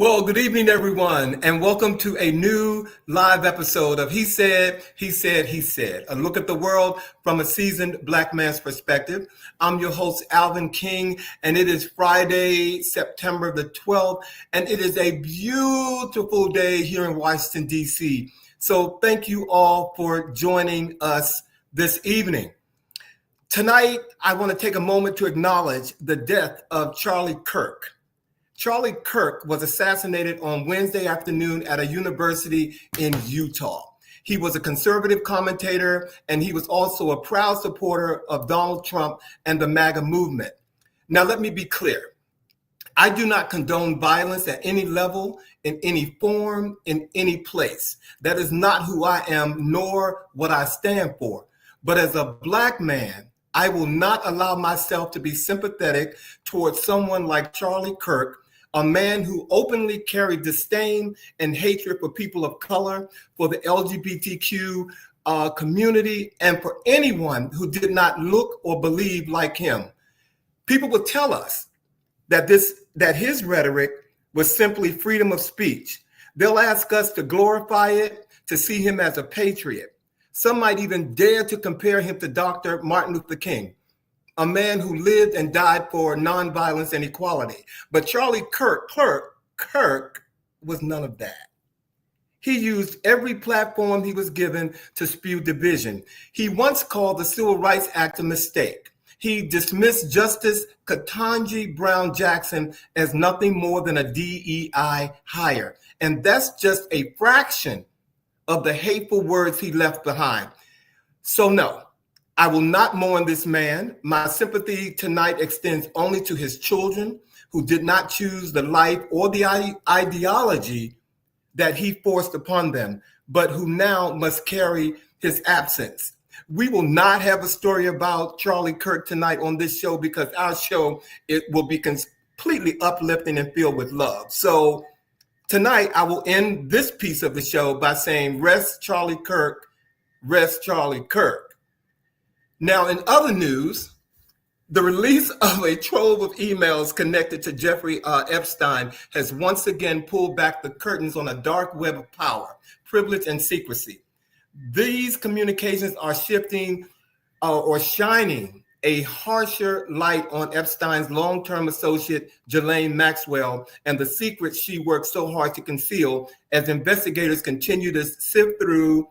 Well, good evening, everyone, and welcome to a new live episode of He Said, He Said, He Said, a look at the world from a seasoned Black man's perspective. I'm your host, Alvin King, and it is Friday, September the 12th, and it is a beautiful day here in Washington, D.C. So thank you all for joining us this evening. Tonight, I want to take a moment to acknowledge the death of Charlie Kirk. Charlie Kirk was assassinated on Wednesday afternoon at a university in Utah. He was a conservative commentator, and he was also a proud supporter of Donald Trump and the MAGA movement. Now, let me be clear. I do not condone violence at any level, in any form, in any place. That is not who I am, nor what I stand for. But as a Black man, I will not allow myself to be sympathetic towards someone like Charlie Kirk, a man who openly carried disdain and hatred for people of color, for the LGBTQ community, and for anyone who did not look or believe like him. People would tell us that his rhetoric was simply freedom of speech. They'll ask us to glorify it, to see him as a patriot. Some might even dare to compare him to Dr. Martin Luther King, a man who lived and died for nonviolence and equality. But Charlie Kirk was none of that. He used every platform he was given to spew division. He once called the Civil Rights Act a mistake. He dismissed Justice Ketanji Brown Jackson as nothing more than a DEI hire. And that's just a fraction of the hateful words he left behind. So no, I will not mourn this man. My sympathy tonight extends only to his children who did not choose the life or the ideology that he forced upon them, but who now must carry his absence. We will not have a story about Charlie Kirk tonight on this show because our show, it will be completely uplifting and filled with love. So tonight I will end this piece of the show by saying, rest Charlie Kirk, rest Charlie Kirk. Now, in other news, the release of a trove of emails connected to Jeffrey Epstein has once again pulled back the curtains on a dark web of power, privilege, and secrecy. These communications are shifting or shining a harsher light on Epstein's long-term associate, Ghislaine Maxwell, and the secrets she worked so hard to conceal. As investigators continue to sift through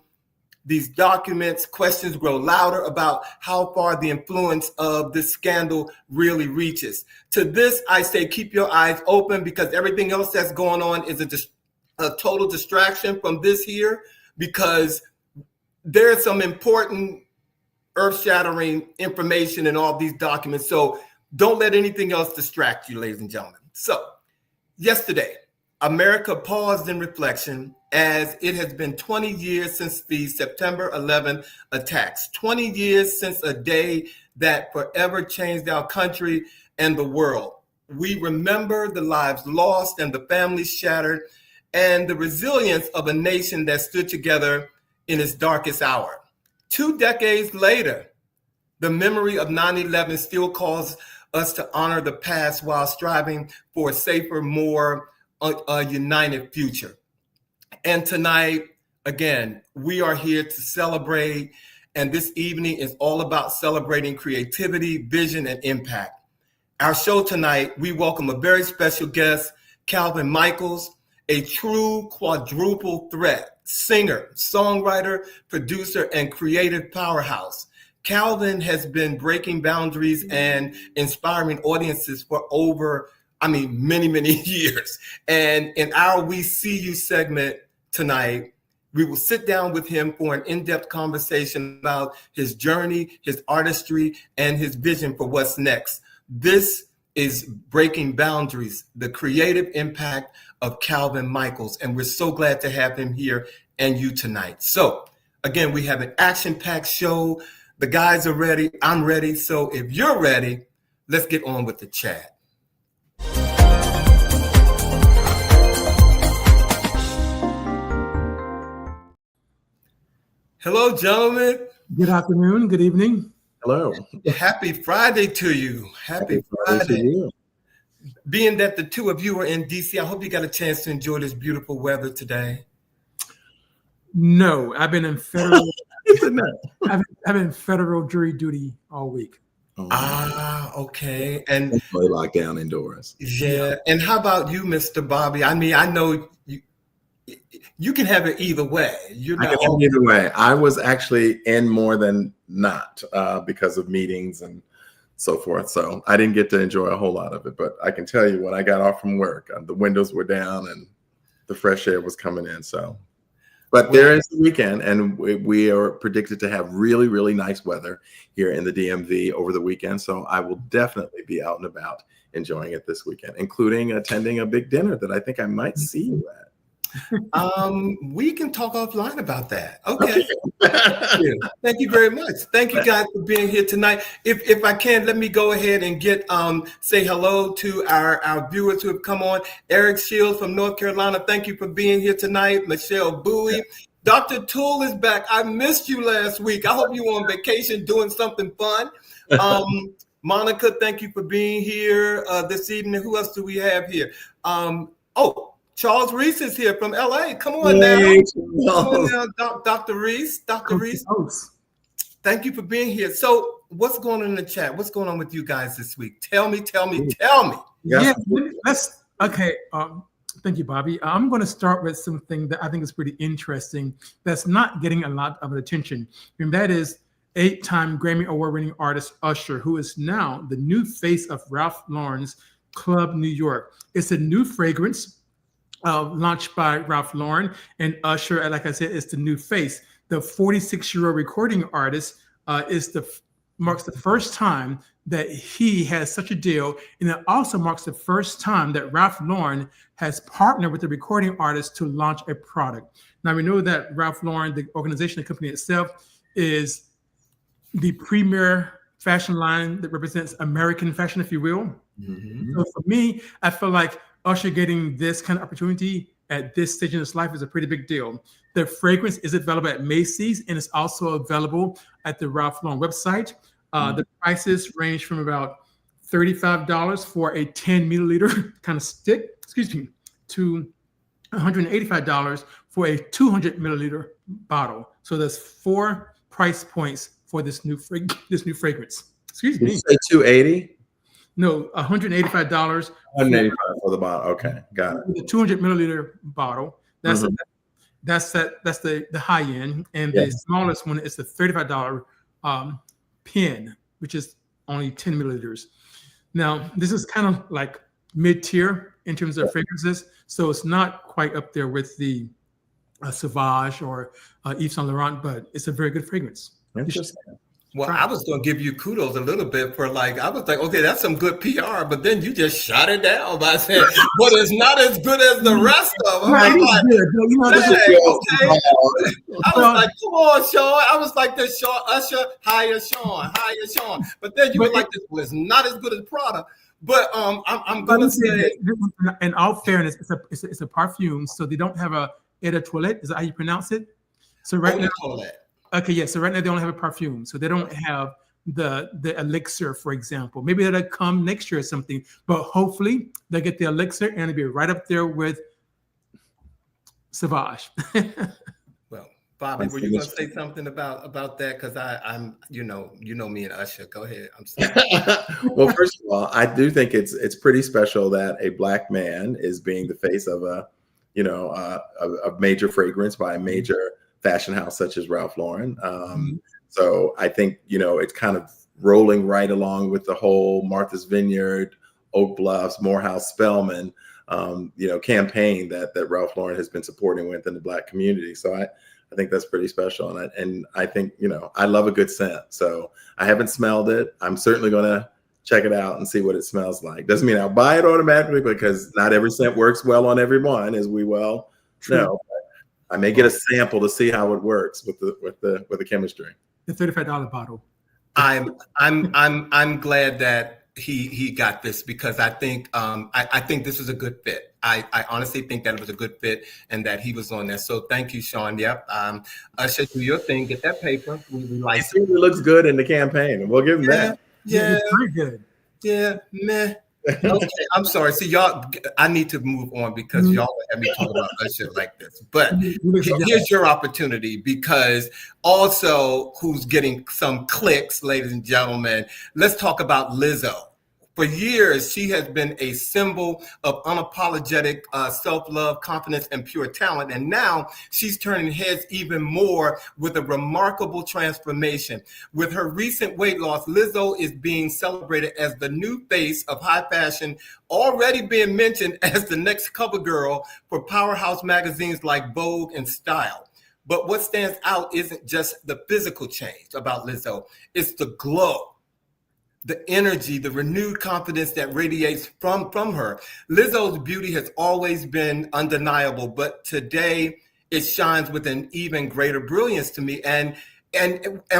these documents, questions grow louder about how far the influence of this scandal really reaches. To this, I say, keep your eyes open because everything else that's going on is a total distraction from this here, because there's some important earth-shattering information in all these documents. So don't let anything else distract you, ladies and gentlemen. So yesterday, America paused in reflection as it has been 20 years since the September 11th attacks, 20 years since a day that forever changed our country and the world. We remember the lives lost and the families shattered and the resilience of a nation that stood together in its darkest hour. 2 decades later, the memory of 9/11 still calls us to honor the past while striving for a safer, more united future. And tonight, again, we are here to celebrate, and this evening is all about celebrating creativity, vision, and impact. Our show tonight, we welcome a very special guest, Calvin Michaels, a true quadruple threat, singer, songwriter, producer, and creative powerhouse. Calvin has been breaking boundaries and inspiring audiences for many, many years. And in our We See You segment tonight, we will sit down with him for an in-depth conversation about his journey, his artistry, and his vision for what's next. This is Breaking Boundaries, the creative impact of Calvin Michaels. And we're so glad to have him here and you tonight. So again, we have an action-packed show. The guys are ready. I'm ready. So if you're ready, let's get on with the chat. Hello, gentlemen. Good afternoon. Good evening. Hello. Happy Friday to you. Happy Friday. To you. being that the two of you are in DC, I hope you got a chance to enjoy this beautiful weather today. No, I've been in federal. I've been in federal jury duty all week. Okay. And really locked down indoors. Yeah. And how about you, Mr. Bobby? I mean, I know you can have it either way. I can have it either way. I was actually in more than not because of meetings and so forth. So I didn't get to enjoy a whole lot of it. But I can tell you, when I got off from work, the windows were down and the fresh air was coming in. So, but there is the weekend, and we are predicted to have really, really nice weather here in the DMV over the weekend. So I will definitely be out and about enjoying it this weekend, including attending a big dinner that I think I might see you at. We can talk offline about that. Okay. Thank you very much. Thank you guys for being here tonight. If I can, let me go ahead and say hello to our viewers who have come on. Eric Shields from North Carolina. Thank you for being here tonight. Michelle Bowie. Dr. Toole is back. I missed you last week. I hope you were on vacation doing something fun. Monica, thank you for being here this evening. Who else do we have here? Charles Reese is here from LA. Come on now. Dr. Reese. Dr. Reese. Thank you for being here. So what's going on in the chat? What's going on with you guys this week? Tell me. Yeah, let's okay. Thank you, Bobby. I'm going to start with something that I think is pretty interesting that's not getting a lot of attention. And that is 8-time Grammy Award-winning artist Usher, who is now the new face of Ralph Lauren's Club New York. It's a new fragrance launched by Ralph Lauren, and Usher, like I said, is the new face. The 46-year-old recording artist marks the first time that he has such a deal, and it also marks the first time that Ralph Lauren has partnered with the recording artist to launch a product. Now, we know that Ralph Lauren, the organization, the company itself, is the premier fashion line that represents American fashion, if you will. Mm-hmm. So for me, I feel like Usher getting this kind of opportunity at this stage in his life is a pretty big deal. The fragrance is available at Macy's, and it's also available at the Ralph Lauren website. The prices range from about $35 for a 10 milliliter kind of stick, to $185 for a 200 milliliter bottle. So there's 4 price points for this new fragrance. Excuse me. Did you say 280? No, $185. $185 for the bottle. Okay, got it. The 200 milliliter bottle. That's the high end, and the smallest one is the $35 pen, which is only 10 milliliters. Now, this is kind of like mid-tier in terms of fragrances, so it's not quite up there with the Sauvage or Yves Saint Laurent, but it's a very good fragrance. Interesting. Well, I was going to give you kudos a little bit for I was like, okay, that's some good PR, but then you just shot it down by saying, but it's not as good as the rest of them. I was like, come on, Sean. I was like, this Sean, Usher, hire Sean. But then you were like, this was not as good as Prada. But I'm going to say, in all fairness, it's a perfume, so they don't have a eau de toilette. Is that how you pronounce it? So right now. Okay, yeah. So right now they don't have a perfume, so they don't have the elixir, for example. Maybe that'll come next year or something. But hopefully they'll get the elixir and it'll be right up there with Sauvage. Well, Bobby, were you going to say something about that? Because I'm you know me and Usher. Go ahead. I'm sorry. Well, first of all, I do think it's pretty special that a Black man is being the face of a major fragrance by a major fashion house such as Ralph Lauren. So I think, it's kind of rolling right along with the whole Martha's Vineyard, Oak Bluffs, Morehouse, Spelman, campaign that Ralph Lauren has been supporting within the Black community. So I think that's pretty special. And I think, I love a good scent. So I haven't smelled it. I'm certainly going to check it out and see what it smells like. Doesn't mean I'll buy it automatically because not every scent works well on everyone, as we well know. I may get a sample to see how it works with the chemistry. The $35 bottle. I'm glad that he got this because I think I think this is a good fit. I honestly think that it was a good fit and that he was on there. So thank you, Sean. Yep. Usher, do your thing. Get that paper. We like it. It looks good in the campaign, and we'll give him that. Yeah. It's pretty good. Yeah. Meh. Okay, I'm sorry. See, y'all, I need to move on because y'all have me talk about Usher like this. But here's your opportunity, because also who's getting some clicks, ladies and gentlemen, let's talk about Lizzo. For years, she has been a symbol of unapologetic self-love, confidence, and pure talent. And now she's turning heads even more with a remarkable transformation. With her recent weight loss, Lizzo is being celebrated as the new face of high fashion, already being mentioned as the next cover girl for powerhouse magazines like Vogue and Style. But what stands out isn't just the physical change about Lizzo, it's the glow, the energy, the renewed confidence that radiates from her. Lizzo's beauty has always been undeniable, but today it shines with an even greater brilliance to me. And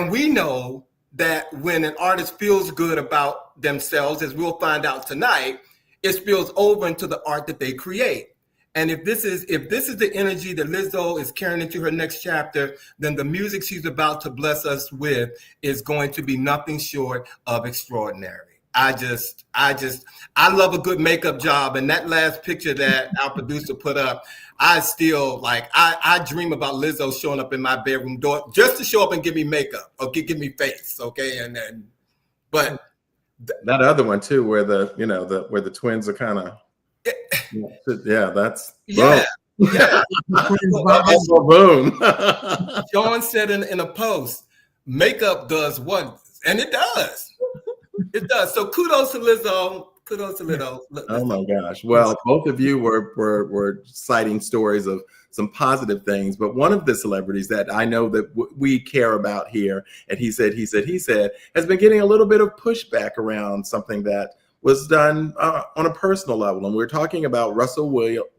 we know that when an artist feels good about themselves, as we'll find out tonight, it spills over into the art that they create. And if this is the energy that Lizzo is carrying into her next chapter, then the music she's about to bless us with is going to be nothing short of extraordinary. I love a good makeup job. And that last picture that our producer put up, I still I dream about Lizzo showing up in my bedroom door just to show up and give me makeup or give me face. Okay. But that other one too, where where the twins are kind of, that's yeah. Boom. Sean said in a post, makeup does wonders, and it does. It does. So kudos to Lizzo. Kudos to Lizzo. Oh my gosh! Well, both of you were citing stories of some positive things, but one of the celebrities that I know that we care about here, and he said, has been getting a little bit of pushback around something that was done on a personal level. And we're talking about Russell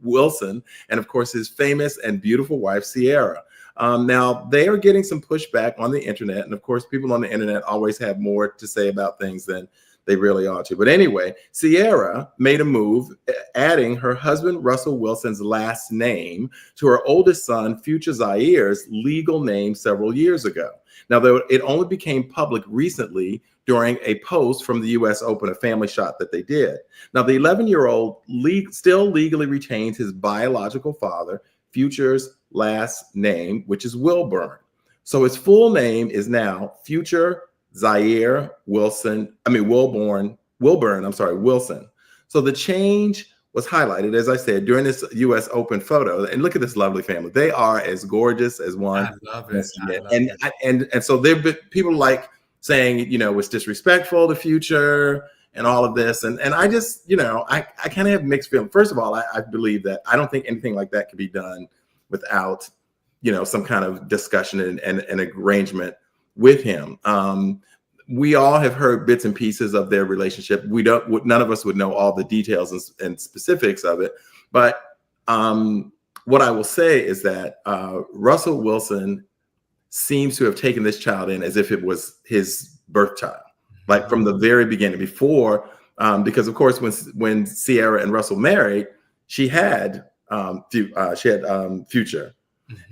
Wilson and, of course, his famous and beautiful wife, Ciara. Now, they are getting some pushback on the internet. And, of course, people on the internet always have more to say about things than they really ought to. But anyway, Ciara made a move, adding her husband, Russell Wilson's last name to her oldest son, Future Zaire's legal name several years ago. Now, though it only became public recently during a post from the U.S. Open, a family shot that they did. Now, the 11-year-old still legally retains his biological father, Future's last name, which is Wilburn. So his full name is now Future Zaire Wilson. Wilburn. Wilson. So the change was highlighted, as I said, during this U.S. Open photo. And look at this lovely family. They are as gorgeous as one. I love it. And so there've been people saying, it's disrespectful to Future and all of this. And I just, I kind of have mixed feelings. First of all, I believe that I don't think anything like that could be done without, some kind of discussion and arrangement with him. We all have heard bits and pieces of their relationship. None of us would know all the details and specifics of it. But what I will say is that Russell Wilson seems to have taken this child in as if it was his birth child, like from the very beginning, before, because of course, when Ciara and Russell married, she had Future,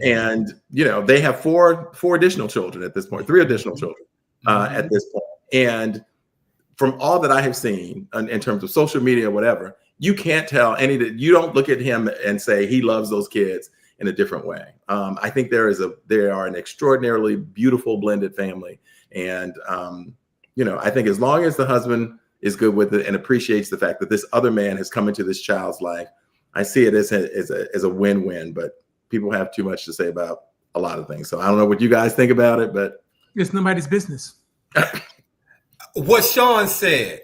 and they have four additional children at this point, 3 additional children at this point. And from all that I have seen in terms of social media, or whatever, you can't tell you don't look at him and say he loves those kids in a different way. I think they are an extraordinarily beautiful blended family. And, I think as long as the husband is good with it and appreciates the fact that this other man has come into this child's life, I see it as a win-win, but people have too much to say about a lot of things. So I don't know what you guys think about it, but it's nobody's business. What Sean said,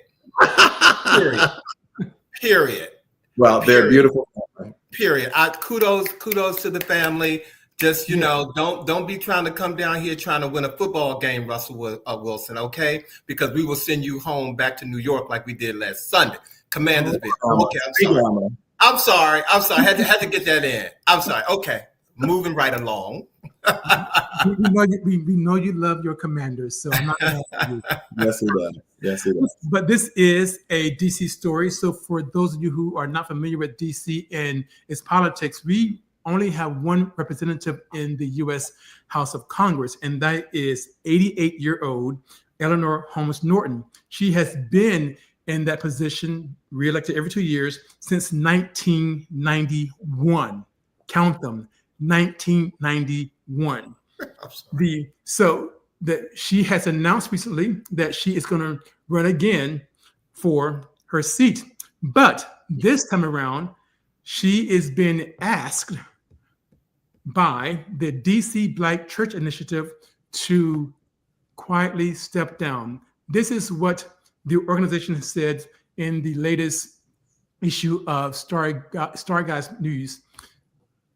period. Well, they're beautiful. Period. Kudos to the family. Just, don't be trying to come down here trying to win a football game, Russell Wilson, okay? Because we will send you home back to New York like we did last Sunday. Commandersville. Okay, I'm sorry. Had to get that in. I'm sorry. Okay, moving right along. we know you love your Commanders, so I'm not going to you. Yes, it does. But this is a DC story. So for those of you who are not familiar with DC and its politics, we only have one representative in the U.S. House of Congress, and that is 88-year-old Eleanor Holmes Norton. She has been in that position, reelected every 2 years since 1991. Count them, 1991. She has announced recently that she is going to run again for her seat. But this time around, she is being asked by the DC Black Church Initiative to quietly step down. This is what the organization has said in the latest issue of Star Guys News.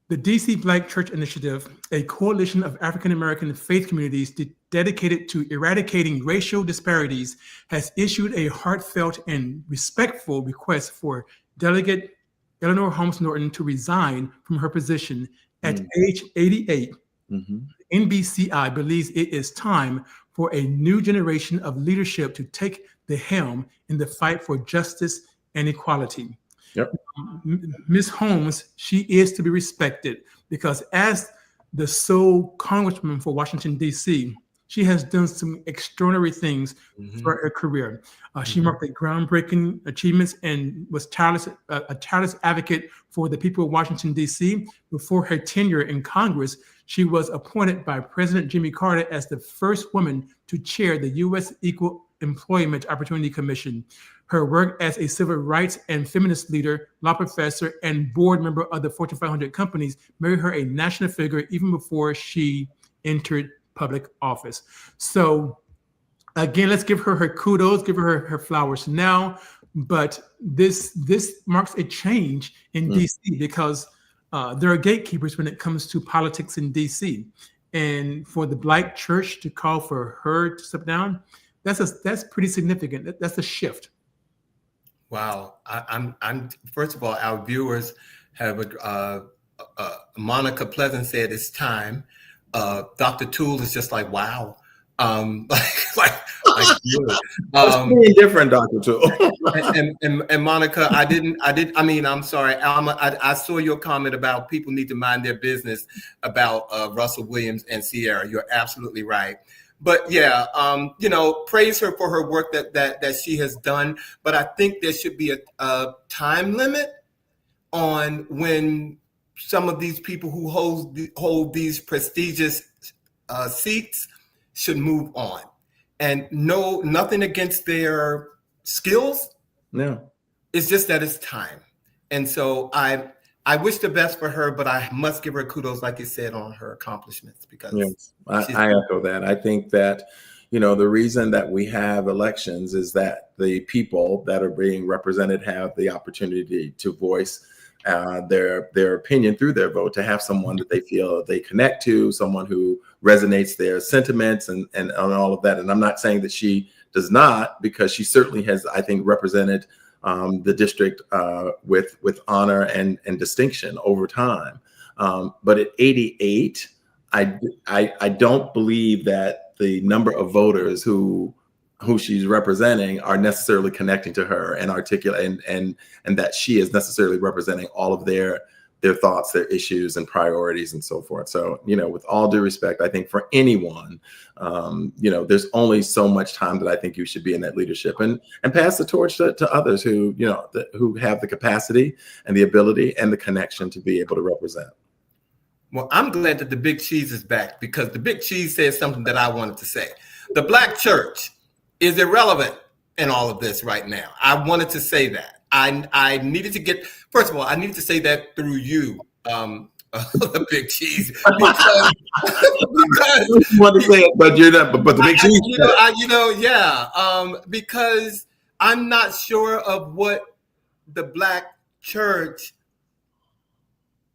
The DC Black Church Initiative, a coalition of African American faith communities dedicated to eradicating racial disparities, has issued a heartfelt and respectful request for Delegate Eleanor Holmes Norton to resign from her position at age 88. NBCI believes it is time for a new generation of leadership to take the helm in the fight for justice and equality. Yep. Ms. Holmes, she is to be respected because as the sole congresswoman for Washington, D.C., she has done some extraordinary things throughout her career. She marked the groundbreaking achievements and was a tireless advocate for the people of Washington, D.C. Before her tenure in Congress, she was appointed by President Jimmy Carter as the first woman to chair the U.S. Equal Employment Opportunity Commission. Her work as a civil rights and feminist leader, law professor, and board member of the Fortune 500 companies made her a national figure even before she entered public office. So again, let's give her kudos, give her her flowers now. But this marks a change in DC because there are gatekeepers when it comes to politics in DC. And for the Black church to call for her to step down, that's pretty significant. That's a shift. Wow. I'm first of all, our viewers have Monica Pleasant said it's time. Dr. Toole is just like, wow. Like really different, Dr. Toole. and Monica, I'm sorry, Alma, I saw your comment about people need to mind their business about Russell Williams and Sierra. You're absolutely right. But yeah, praise her for her work that she has done. But I think there should be a time limit on when some of these people who hold these prestigious seats should move on. And nothing against their skills. No, it's just that it's time. And so I wish the best for her, but I must give her kudos, like you said, on her accomplishments because yes, I echo that. I think that, the reason that we have elections is that the people that are being represented have the opportunity to voice their opinion through their vote, to have someone that they feel they connect to, someone who resonates their sentiments and all of that. And I'm not saying that she does not, because she certainly has, I think, represented the district with honor and distinction over time. But at 88, I don't believe that the number of voters who she's representing are necessarily connecting to her and articulate and that she is necessarily representing all of their thoughts, their issues and priorities and so forth. So, with all due respect, I think for anyone, there's only so much time that I think you should be in that leadership and pass the torch to others who have the capacity and the ability and the connection to be able to represent. Well, I'm glad that the Big Cheese is back, because the Big Cheese says something that I wanted to say. The Black church is irrelevant in all of this right now. I wanted to say that. I needed to first of all, I needed to say that through you, the Big Cheese. Because you want to say it, but you're not. But the Big Cheese. Because I'm not sure of what the Black church,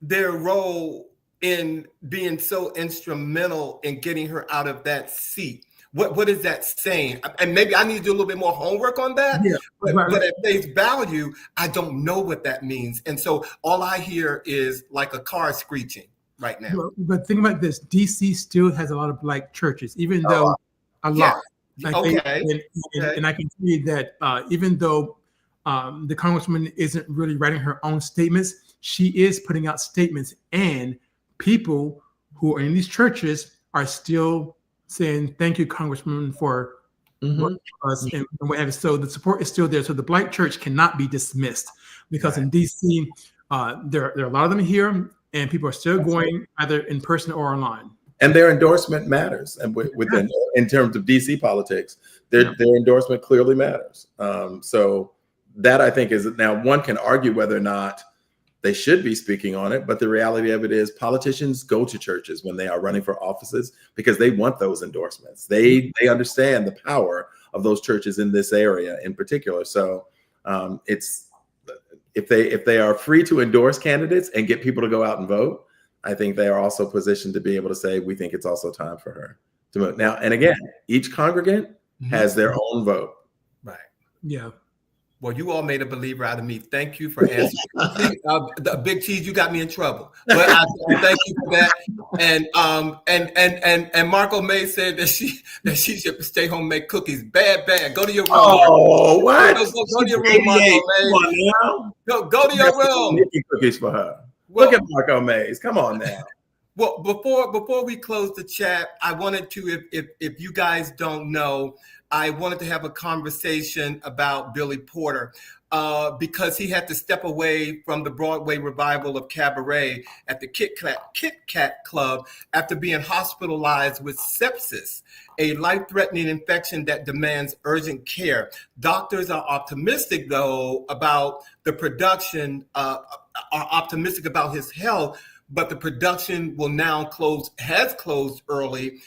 their role in being so instrumental in getting her out of that seat. What is that saying? And maybe I need to do a little bit more homework on that. Yeah, but at face value, I don't know what that means. And so all I hear is like a car screeching right now. But think about this. DC still has a lot of Black churches, even though a lot. Okay. And I can see that even though the Congresswoman isn't really writing her own statements, she is putting out statements, and people who are in these churches are still saying, thank you, Congresswoman, for us and what have you. So the support is still there. So the Black church cannot be dismissed because in DC, there are a lot of them here, and people are still going either in person or online. And their endorsement matters. And within in terms of DC politics, their endorsement clearly matters. So that I think is now one can argue whether or not they should be speaking on it, but the reality of it is politicians go to churches when they are running for offices because they want those endorsements. They understand the power of those churches in this area in particular. So it's if they are free to endorse candidates and get people to go out and vote, I think they are also positioned to be able to say, we think it's also time for her to move. Now, and again, each congregant has their own vote. Right. Yeah. Well, you all made a believer out of me. Thank you for answering. The Big Cheese, you got me in trouble, but I thank you for that. And Marco May said that she should stay home and make cookies. Bad. Go to your room. Oh, what? Go to your room, Marco May. Go to your room. Making cookies for her. Look at Marco Mays. Come on now. Well, before we close the chat, I wanted to, if you guys don't know, I wanted to have a conversation about Billy Porter because he had to step away from the Broadway revival of Cabaret at the Kit Kat Club after being hospitalized with sepsis, a life-threatening infection that demands urgent care. Doctors are optimistic, though, about the production, are optimistic about his health, but the production will now has closed early,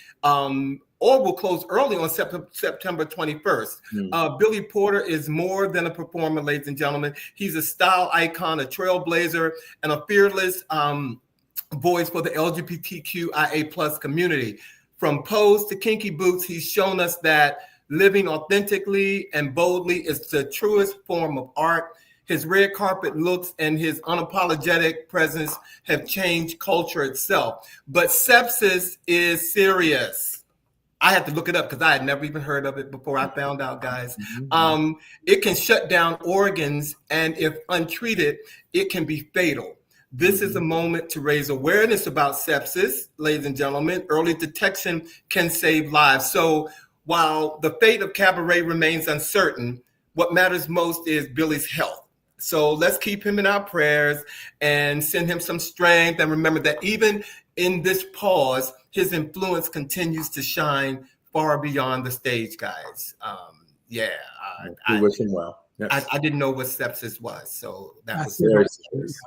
or will close early on September 21st. Billy Porter is more than a performer, ladies and gentlemen. He's a style icon, a trailblazer, and a fearless voice for the LGBTQIA plus community. From Pose to Kinky Boots, he's shown us that living authentically and boldly is the truest form of art. His red carpet looks and his unapologetic presence have changed culture itself. But sepsis is serious. I had to look it up because I had never even heard of it before I found out, guys. It can shut down organs, and if untreated, it can be fatal. This is a moment to raise awareness about sepsis, ladies and gentlemen. Early detection can save lives. So while the fate of Cabaret remains uncertain, what matters most is Billy's health. So let's keep him in our prayers and send him some strength. And remember that even in this pause, his influence continues to shine far beyond the stage, guys. We wish him well. Yes. I didn't know what sepsis was, so That's was very serious.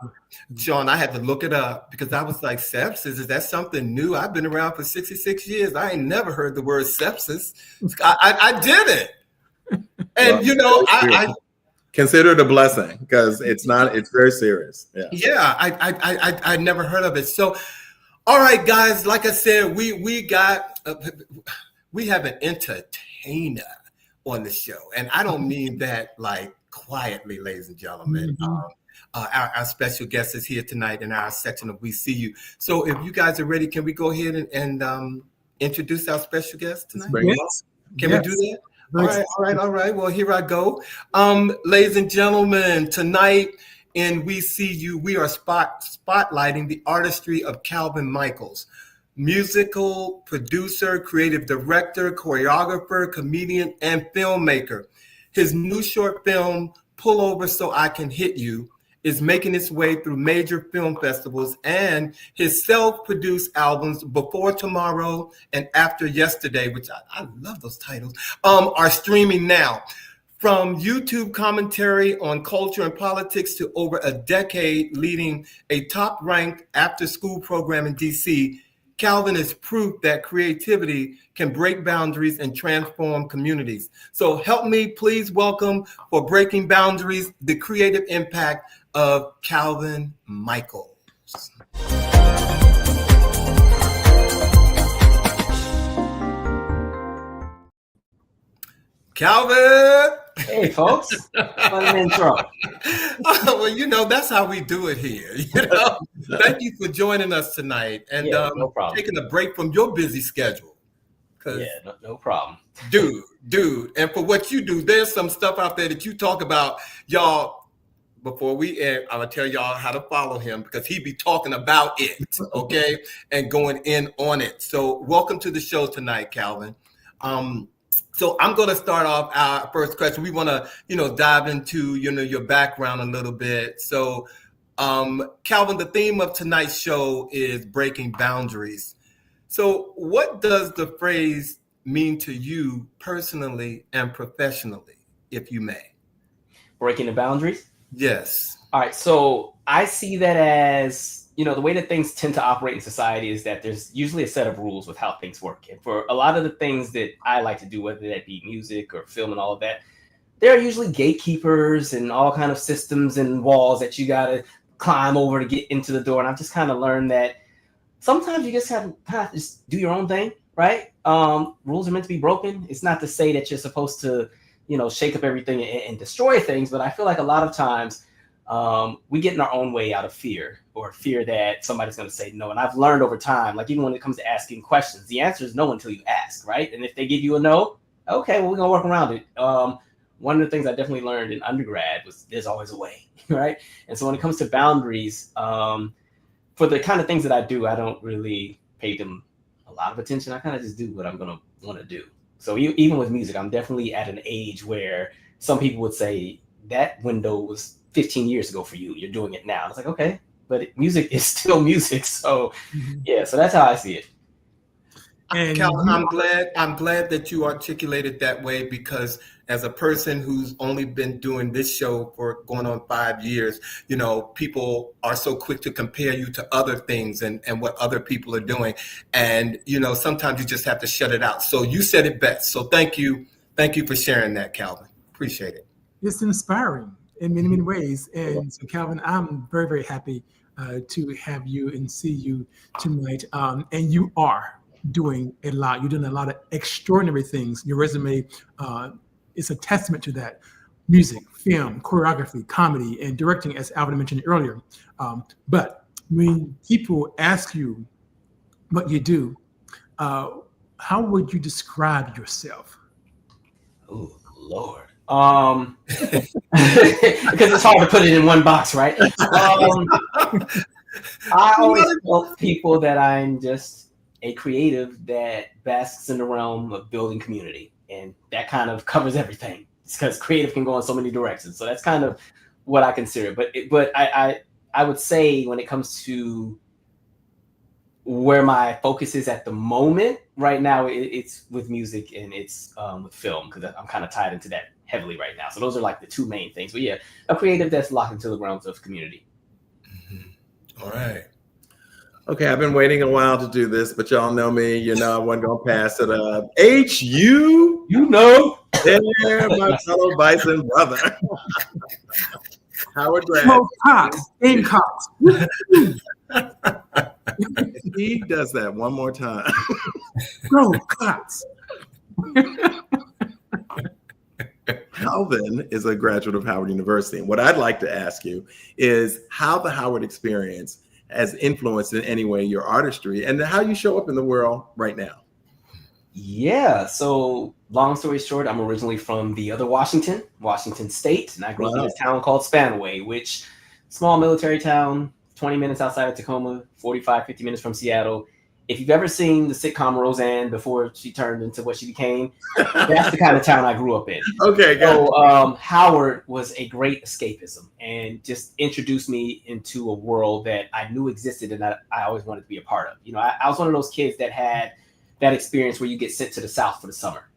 Sean, I had to look it up because I was like, sepsis, is that something new? I've been around for 66 years. I ain't never heard the word sepsis. I didn't. And, I consider it a blessing because it's very serious. Yeah, I never heard of it. So, all right, guys, like I said, we have an entertainer on the show. And I don't mean that like quietly, ladies and gentlemen. Our special guest is here tonight in our section of We See You. So if you guys are ready, can we go ahead and introduce our special guest tonight? Yes. Can we do that? All right. Well, here I go. Ladies and gentlemen, tonight in We See You, we are spotlighting the artistry of Calvin Michaels, musical producer, creative director, choreographer, comedian, and filmmaker. His new short film, Pull Over So I Can Hit You, is making its way through major film festivals, and his self-produced albums, Before Tomorrow and After Yesterday, which I love those titles, are streaming now. From YouTube commentary on culture and politics to over a decade leading a top-ranked after-school program in DC, Calvin is proof that creativity can break boundaries and transform communities. So help me please welcome, for breaking boundaries, the creative impact of Calvin Michaels. Calvin! Hey, folks. Fun intro. Well, that's how we do it here. Thank you for joining us tonight and no problem. Taking a break from your busy schedule. No problem. Dude. And for what you do, there's some stuff out there that you talk about. Y'all, before we end, I'm going to tell y'all how to follow him because he be talking about it, and going in on it. So welcome to the show tonight, Calvin. So I'm going to start off our first question. We want to, dive into, your background a little bit. So, Calvin, the theme of tonight's show is breaking boundaries. So what does the phrase mean to you personally and professionally, if you may? Breaking the boundaries? Yes. All right. So I see that as, the way that things tend to operate in society is that there's usually a set of rules with how things work. And for a lot of the things that I like to do, whether that be music or film and all of that, there are usually gatekeepers and all kind of systems and walls that you got to climb over to get into the door. And I've just kind of learned that sometimes you just have to just do your own thing, right? Rules are meant to be broken. It's not to say that you're supposed to, shake up everything and destroy things. But I feel like a lot of times we get in our own way out of fear or fear that somebody's going to say no. And I've learned over time, like even when it comes to asking questions, the answer is no until you ask, right? And if they give you a no, okay, well, we're going to work around it. One of the things I definitely learned in undergrad was there's always a way, right? And so when it comes to boundaries, for the kind of things that I do, I don't really pay them a lot of attention. I kind of just do what I'm going to want to do. So even with music, I'm definitely at an age where some people would say that window was 15 years ago for you. You're doing it now. It's like, okay, but music is still music. So yeah, so that's how I see it. And Calvin, I'm glad that you articulated that way, because as a person who's only been doing this show for going on 5 years, people are so quick to compare you to other things and what other people are doing. And, sometimes you just have to shut it out. So you said it best. So thank you. Thank you for sharing that, Calvin. Appreciate it. It's inspiring in many, many ways. And so, Calvin, I'm very, very happy to have you and see you tonight. And you are doing a lot. You're doing a lot of extraordinary things. Your resume is a testament to that. Music, film, choreography, comedy, and directing, as Alvin mentioned earlier. But when people ask you what you do, how would you describe yourself? Oh, Lord. Because it's hard to put it in one box, right? I always tell people that I'm just a creative that basks in the realm of building community, and that kind of covers everything. It's because creative can go in so many directions. So that's kind of what I consider. But I would say when it comes to where my focus is at the moment, right now, it's with music and it's with film, because I'm kind of tied into that heavily right now. So those are like the two main things. But yeah, a creative that's locked into the realms of community. Mm-hmm. All right. Okay, I've been waiting a while to do this, but y'all know me. I wasn't going to pass it up. H.U. There, my fellow Bison brother. Howard Grant. Cox. He does that one more time. Bro, Cox. Calvin is a graduate of Howard University. And what I'd like to ask you is how the Howard experience has influenced in any way your artistry and how you show up in the world right now. Yeah. So long story short, I'm originally from the other Washington State. And I grew up in a town called Spanaway, which small military town, 20 minutes outside of Tacoma, 45, 50 minutes from Seattle. If you've ever seen the sitcom Roseanne before she turned into what she became, that's the kind of town I grew up in. Okay, so Howard was a great escapism and just introduced me into a world that I knew existed and that I always wanted to be a part of. I was one of those kids that had that experience where you get sent to the South for the summer.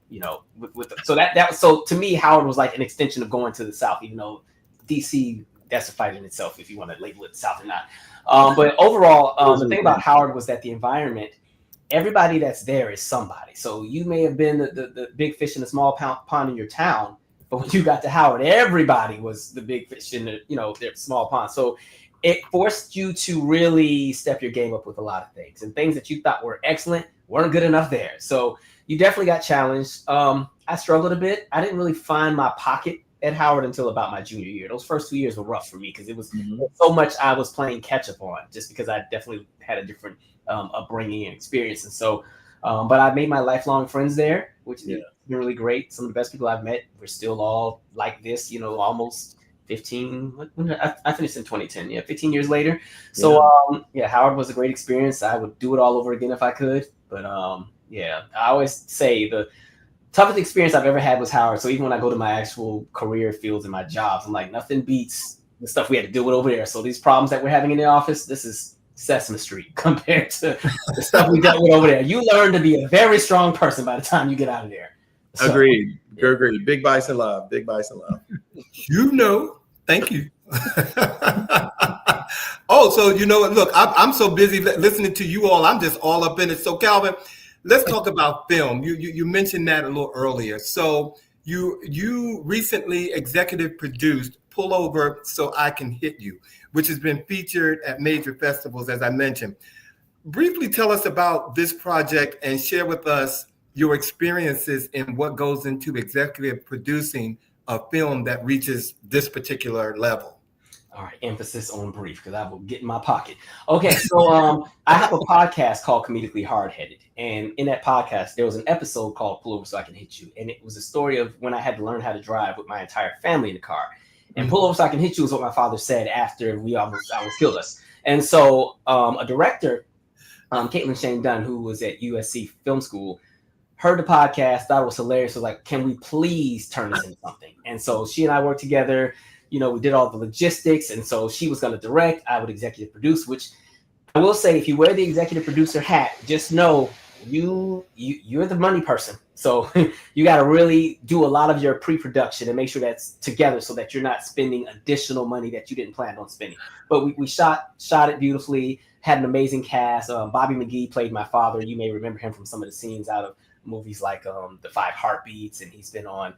So to me, Howard was like an extension of going to the South, even though DC, that's a fight in itself if you want to label it the South or not. But overall, the thing about Howard was that the environment, everybody that's there is somebody. So you may have been the big fish in a small pond in your town, but when you got to Howard, everybody was the big fish in their small pond. So it forced you to really step your game up with a lot of things, and things that you thought were excellent weren't good enough there. So you definitely got challenged. I struggled a bit. I didn't really find my pocket at Howard until about my junior year. Those first 2 years were rough for me because it was so much I was playing catch up on, just because I definitely had a different upbringing and experience. And so, but I made my lifelong friends there, which has been really great. Some of the best people I've met were still all like this, almost 15. I finished in 2010. 15 years later. So Howard was a great experience. I would do it all over again if I could. But I always say toughest experience I've ever had was Howard. So even when I go to my actual career fields and my jobs, I'm like, nothing beats the stuff we had to deal with over there. So these problems that we're having in the office, this is Sesame Street compared to the stuff we dealt with over there. You learn to be a very strong person by the time you get out of there. So, Agreed. Agreed. Big bison love. Big bison love. Thank you. Oh, so you know what? Look, I'm so busy listening to you all. I'm just all up in it. So Calvin, let's talk about film. You mentioned that a little earlier. So you recently executive produced Pull Over So I Can Hit You, which has been featured at major festivals, as I mentioned. Briefly tell us about this project and share with us your experiences in what goes into executive producing a film that reaches this particular level. All right, emphasis on brief because I will get in my pocket. Okay, so I have a podcast called Comedically Hardheaded, and in that podcast there was an episode called Pull Over So I Can Hit You, and it was a story of when I had to learn how to drive with my entire family in the car. And Pull Over So I Can Hit You is what my father said after I almost killed us. And so a director, Caitlin Shane Dunn, who was at USC Film School, heard the podcast, thought it was hilarious. Was like, can we please turn this into something? And so she and I worked together. You know, we did all the logistics, and so she was going to direct. I would executive produce. Which I will say, if you wear the executive producer hat, just know you're the money person. So you got to really do a lot of your pre-production and make sure that's together, so that you're not spending additional money that you didn't plan on spending. But we shot it beautifully. Had an amazing cast. Bobby McGee played my father. You may remember him from some of the scenes out of movies like The 5 Heartbeats, and he's been on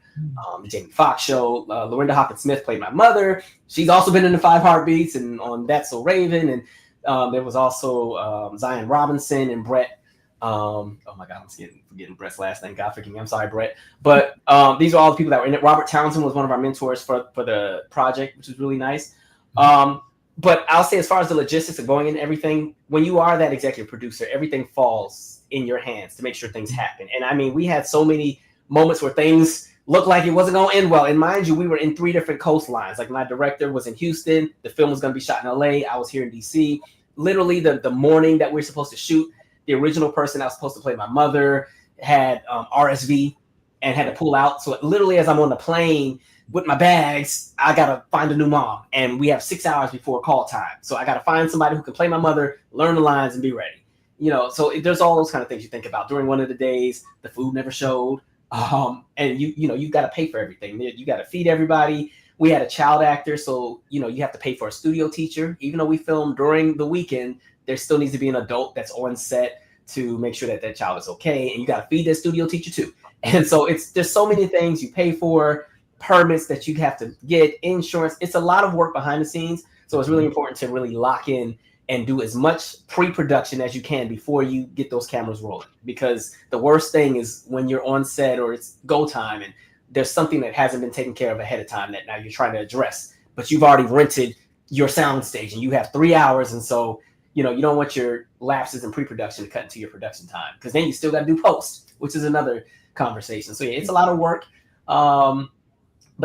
the Jamie Foxx show. Lorinda Hawkins-Smith played my mother. She's also been in The 5 Heartbeats and on That's So Raven. And there was also Zion Robinson and Brett. Oh my God, I'm forgetting Brett's last name. God forgive me. I'm sorry, Brett. But these are all the people that were in it. Robert Townsend was one of our mentors for the project, which was really nice. But I'll say, as far as the logistics of going in everything, when you are that executive producer, everything falls in your hands to make sure things happen. And I mean, we had so many moments where things looked like it wasn't going to end well. And mind you, we were in 3 different coastlines. Like, my director was in Houston. The film was going to be shot in LA. I was here in DC. Literally the morning that we were supposed to shoot, the original person that was supposed to play my mother had RSV and had to pull out. So literally, as I'm on the plane with my bags, I got to find a new mom. And we have 6 hours before call time. So I got to find somebody who can play my mother, learn the lines, and be ready. You know, so there's all those kind of things you think about. During one of the days, the food never showed. And you've got to pay for everything. You got to feed everybody. We had a child actor, so, you have to pay for a studio teacher. Even though we filmed during the weekend, there still needs to be an adult that's on set to make sure that child is okay. And you got to feed that studio teacher too. And so there's so many things you pay for, permits that you have to get, insurance. It's a lot of work behind the scenes. So it's really important to really lock in and do as much pre-production as you can before you get those cameras rolling. Because the worst thing is when you're on set or it's go time and there's something that hasn't been taken care of ahead of time that now you're trying to address, but you've already rented your sound stage and you have 3 hours. And so, you don't want your lapses in pre-production to cut into your production time, because then you still got to do post, which is another conversation. So yeah, it's a lot of work, but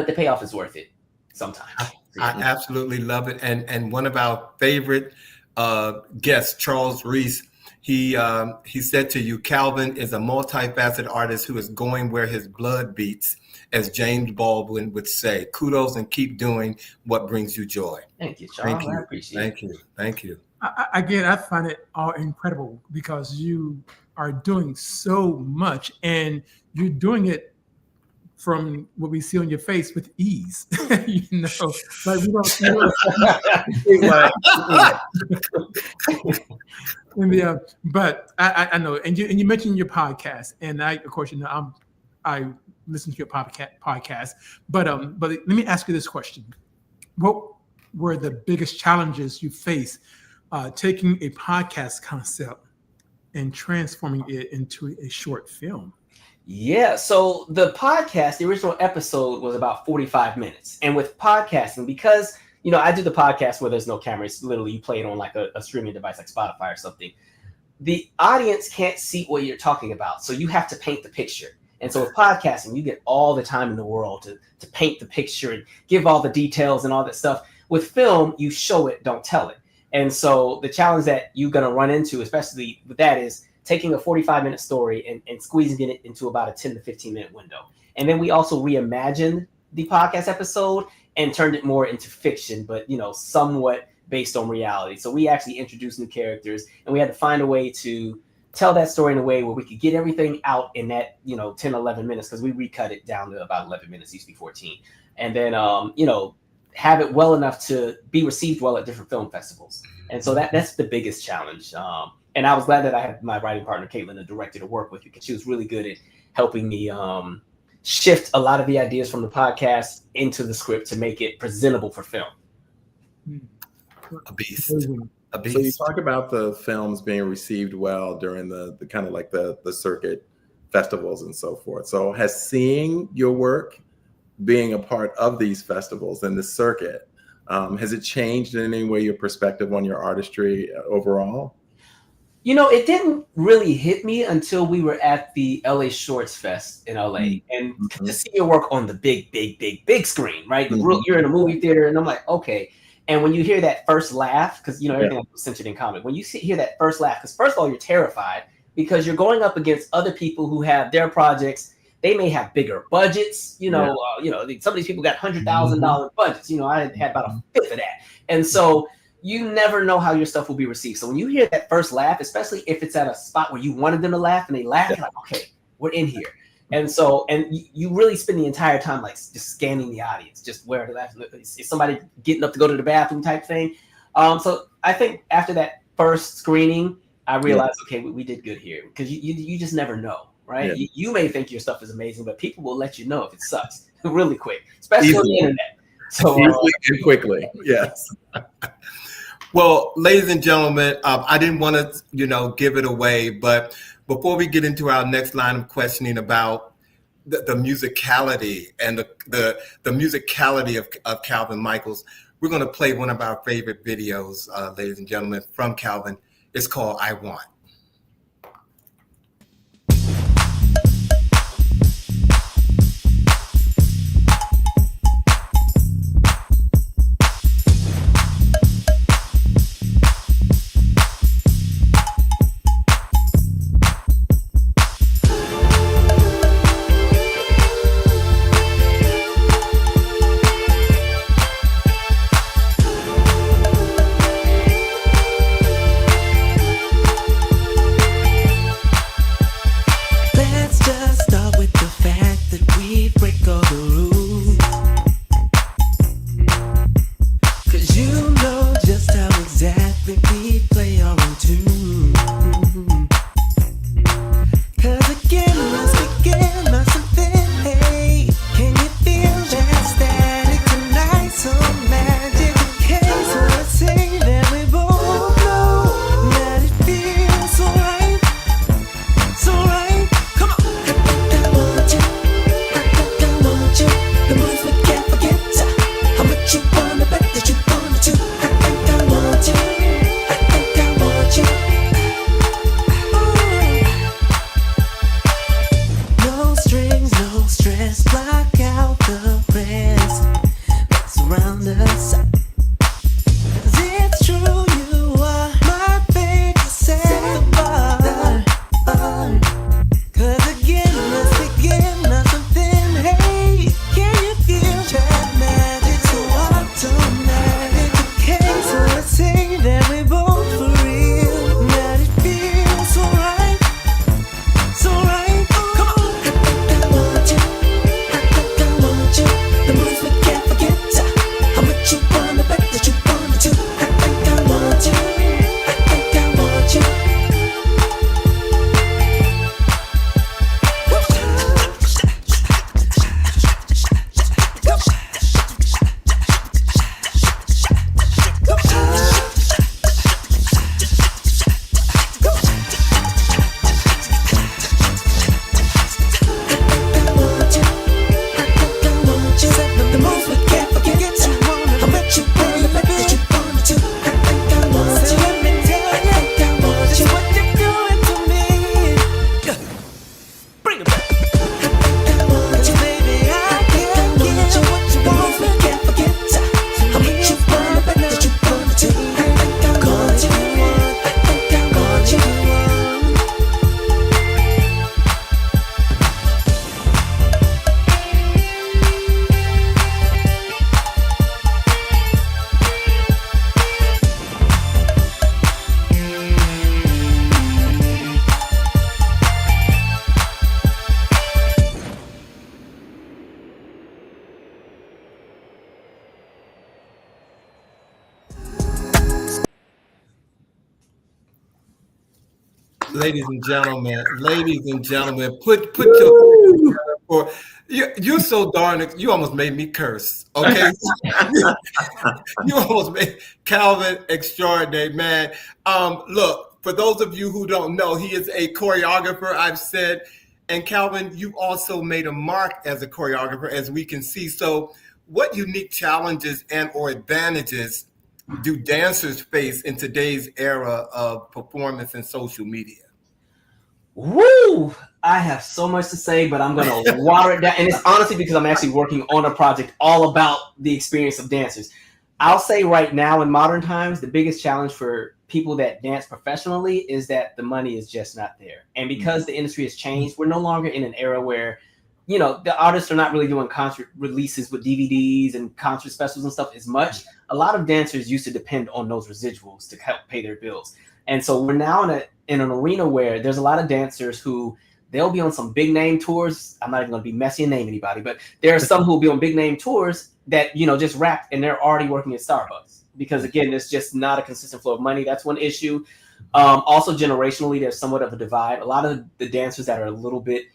the payoff is worth it sometimes. I absolutely love it. And one of our favorite guests, Charles Reese, he said to you, Calvin is a multifaceted artist who is going where his blood beats, as James Baldwin would say. Kudos and keep doing what brings you joy. Thank you, Charles. I appreciate it. Thank you. Again, I find it all incredible because you are doing so much and you're doing it from what we see on your face with ease. Like we don't. But I know, and you mentioned your podcast, and of course, I listen to your podcast. But let me ask you this question: what were the biggest challenges you faced taking a podcast concept and transforming it into a short film? Yeah, so the podcast, the original episode was about 45 minutes. And with podcasting, because, I do the podcast where there's no camera, it's literally you play it on like a streaming device like Spotify or something. The audience can't see what you're talking about. So you have to paint the picture. And so with podcasting, you get all the time in the world to paint the picture and give all the details and all that stuff. With film, you show it, don't tell it. And so the challenge that you're going to run into, especially with that, is taking a 45-minute story and squeezing it into about a 10 to 15-minute window. And then we also reimagined the podcast episode and turned it more into fiction, but, you know, somewhat based on reality. So we actually introduced new characters, and we had to find a way to tell that story in a way where we could get everything out in that, you know, 10, 11 minutes, because we recut it down to about 11 minutes, used to be 14. And then, you know, have it well enough to be received well at different film festivals. And so that's the biggest challenge. And I was glad that I had my writing partner, Caitlin, a director to work with, because she was really good at helping me shift a lot of the ideas from the podcast into the script to make it presentable for film. A beast. A beast. So you talk about the films being received well during the kind of like the circuit festivals and so forth. So has seeing your work, being a part of these festivals and the circuit, has it changed in any way your perspective on your artistry overall? You know, it didn't really hit me until we were at the LA Shorts Fest in LA, and to see your work on the big screen, right? You're in a movie theater, and I'm like, okay. And when you hear that first laugh, because, you know, everything was centered in comic, when you hear that first laugh, because first of all, you're terrified because you're going up against other people who have their projects. They may have bigger budgets, you know, some of these people got $100,000 budgets. You know, I had about a fifth of that. And so you never know how your stuff will be received. So when you hear that first laugh, especially if it's at a spot where you wanted them to laugh and they laugh, you're like, okay, we're in here. And so, and you really spend the entire time like just scanning the audience, just where to laugh. Is somebody getting up to go to the bathroom type thing? So I think after that first screening, I realized, okay, we did good here, because you just never know, right? Yeah. You may think your stuff is amazing, but people will let you know if it sucks really quick, especially on the internet. So easily and quickly, yes. Well, ladies and gentlemen, I didn't want to, you know, give it away, but before we get into our next line of questioning about the musicality and the musicality of Calvin Michaels, we're going to play one of our favorite videos, ladies and gentlemen, from Calvin. It's called I Want. ladies and gentlemen, put your for you're so darn, you almost made me curse. Okay, you almost made Calvin extraordinary, man. Look, for those of you who don't know, he is a choreographer. I've said, and Calvin, you also made a mark as a choreographer, as we can see. So, what unique challenges and or advantages do dancers face in today's era of performance and social media? Woo! I have so much to say, but I'm going to water it down. And it's honestly because I'm actually working on a project all about the experience of dancers. I'll say right now in modern times, the biggest challenge for people that dance professionally is that the money is just not there. And because the industry has changed, we're no longer in an era where, you know, the artists are not really doing concert releases with DVDs and concert specials and stuff as much. A lot of dancers used to depend on those residuals to help pay their bills. And so we're now in an arena where there's a lot of dancers who they'll be on some big name tours. I'm not even going to be messy and name anybody, but there are some who will be on big name tours that, you know, just rap and they're already working at Starbucks because, again, there's just not a consistent flow of money. That's one issue. Also, generationally, there's somewhat of a divide. A lot of the dancers that are a little bit,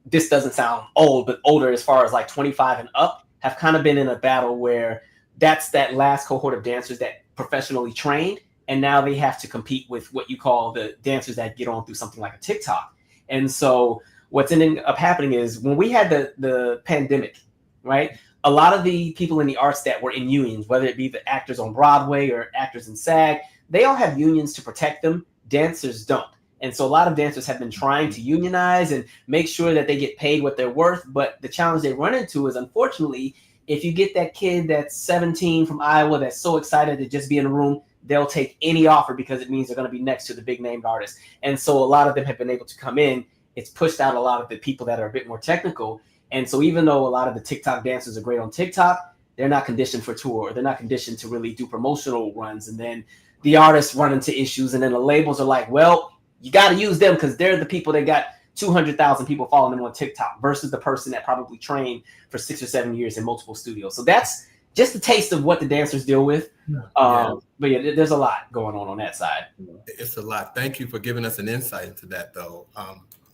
this doesn't sound old, but older as far as like 25 and up have kind of been in a battle where that's that last cohort of dancers that professionally trained. And now they have to compete with what you call the dancers that get on through something like a TikTok. And so what's ending up happening is when we had the pandemic, right? A lot of the people in the arts that were in unions, whether it be the actors on Broadway or actors in SAG, they all have unions to protect them. Dancers don't. And so a lot of dancers have been trying to unionize and make sure that they get paid what they're worth. But the challenge they run into is, unfortunately, if you get that kid that's 17 from Iowa that's so excited to just be in a room, they'll take any offer because it means they're going to be next to the big named artists. And so a lot of them have been able to come in. It's pushed out a lot of the people that are a bit more technical. And so even though a lot of the TikTok dancers are great on TikTok, they're not conditioned for tour. They're not conditioned to really do promotional runs. And then the artists run into issues. And then the labels are like, well, you got to use them because they're the people that got 200,000 people following them on TikTok versus the person that probably trained for 6 or 7 years in multiple studios. So that's just a taste of what the dancers deal with. But yeah, there's a lot going on that side. It's a lot. Thank you for giving us an insight into that, though.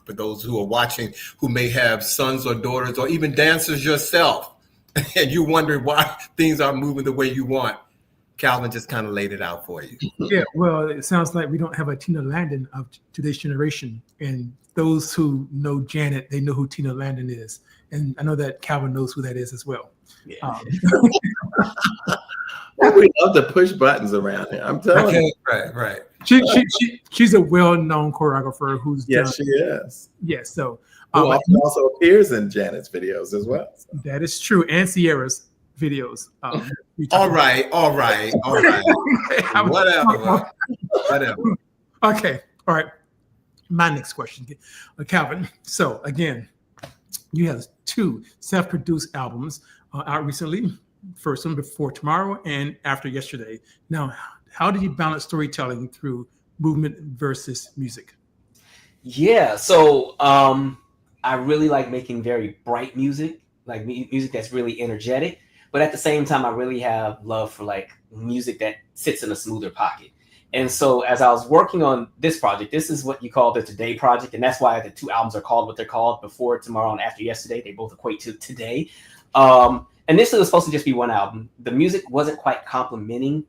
For those who are watching, who may have sons or daughters or even dancers yourself, and you wondering why things aren't moving the way you want, Calvin just kind of laid it out for you. Yeah, well, it sounds like we don't have a Tina Landon of today's generation. And those who know Janet, they know who Tina Landon is. And I know that Calvin knows who that is as well. Yeah. We love to push buttons around here. I'm telling you. Right. She's a well-known choreographer who's Yes, done, she is. Yes, so Who also appears in Janet's videos as well. So. that is true, and Sierra's videos. All right. Whatever. Okay, all right. My next question, Calvin. So again, you have 2 self-produced albums out recently. First one, Before Tomorrow, and After Yesterday. Now, how do you balance storytelling through movement versus music? Yeah, so I really like making very bright music, like music that's really energetic. But at the same time, I really have love for like music that sits in a smoother pocket. And so as I was working on this project, this is what you call the Today Project. And that's why the 2 albums are called what they're called, Before Tomorrow and After Yesterday. They both equate to today. Initially, it was supposed to just be one album. The music wasn't quite complementing,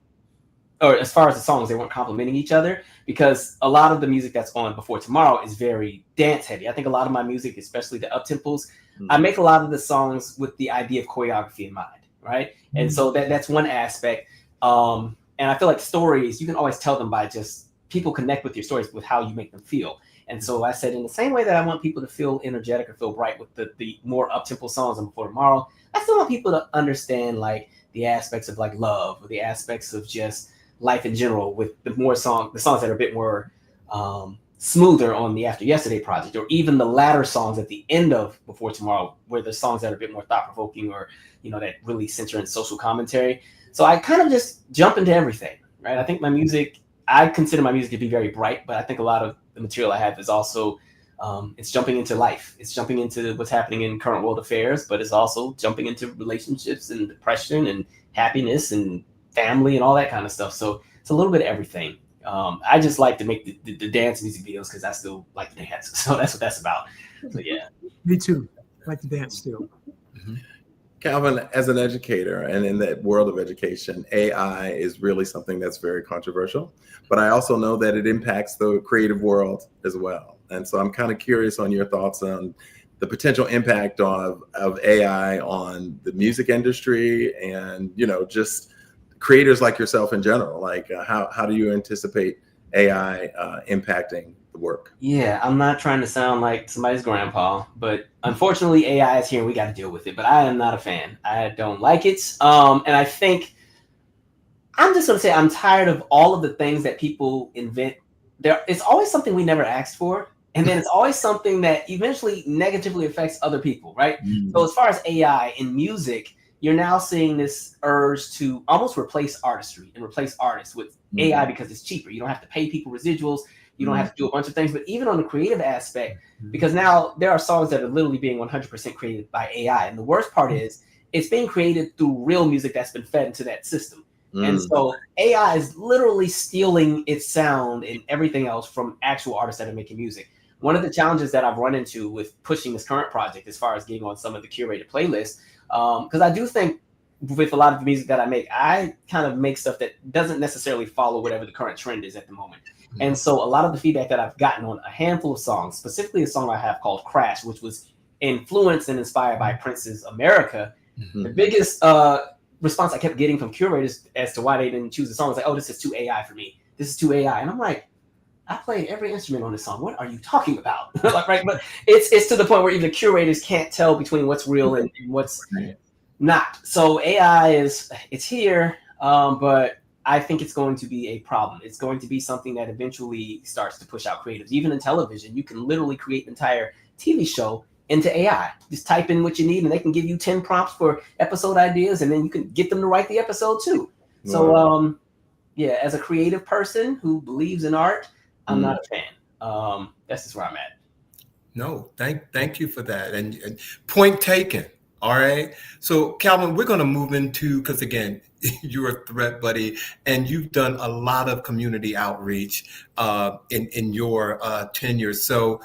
or as far as the songs, they weren't complementing each other because a lot of the music that's on Before Tomorrow is very dance heavy. I think a lot of my music, especially the up-tempos, I make a lot of the songs with the idea of choreography in mind, right? And so that's one aspect. And I feel like stories, you can always tell them by just people connect with your stories with how you make them feel. And so I said, in the same way that I want people to feel energetic or feel bright with the more up-tempo songs on Before Tomorrow, I still want people to understand like the aspects of like love or the aspects of just life in general with the songs that are a bit more smoother on the After Yesterday project, or even the latter songs at the end of Before Tomorrow, where the songs that are a bit more thought-provoking or, you know, that really center in social commentary. So I kind of just jump into everything, right? I think I consider my music to be very bright, but I think a lot of the material I have is also, it's jumping into life. It's jumping into what's happening in current world affairs, but it's also jumping into relationships and depression and happiness and family and all that kind of stuff. So it's a little bit of everything. I just like to make the dance music videos because I still like to dance. So that's what that's about. So yeah. Me too. I like to dance still. Mm-hmm. Calvin, as an educator and in that world of education, AI is really something that's very controversial, but I also know that it impacts the creative world as well. And so I'm kind of curious on your thoughts on the potential impact of AI on the music industry and, just creators like yourself in general. Like how do you anticipate AI impacting the work? Yeah, I'm not trying to sound like somebody's grandpa, but unfortunately AI is here and we got to deal with it. But I am not a fan. I don't like it. And I think I'm just going to say I'm tired of all of the things that people invent. It's always something we never asked for. And then it's always something that eventually negatively affects other people, right? Mm. So as far as AI in music, you're now seeing this urge to almost replace artistry and replace artists with AI because it's cheaper. You don't have to pay people residuals. You don't have to do a bunch of things. But even on the creative aspect, because now there are songs that are literally being 100% created by AI. And the worst part is it's being created through real music that's been fed into that system. And so AI is literally stealing its sound and everything else from actual artists that are making music. One of the challenges that I've run into with pushing this current project as far as getting on some of the curated playlists, because I do think with a lot of the music that I make, I kind of make stuff that doesn't necessarily follow whatever the current trend is at the moment. And so a lot of the feedback that I've gotten on a handful of songs, specifically a song I have called Crash, which was influenced and inspired by Prince's America, the biggest response I kept getting from curators as to why they didn't choose the song was like, oh, this is too AI for me. This is too AI. And I'm like, I played every instrument on this song. What are you talking about? Like, right? But it's to the point where even curators can't tell between what's real and what's not. So AI it's here, but I think it's going to be a problem. It's going to be something that eventually starts to push out creatives. Even in television, you can literally create an entire TV show into AI. Just type in what you need and they can give you 10 prompts for episode ideas and then you can get them to write the episode too. So yeah, as a creative person who believes in art, I'm not a fan. That's just where I'm at. No, thank you for that. And point taken. All right. So Calvin, we're going to move into, because again, you're a threat buddy and you've done a lot of community outreach in your tenure. So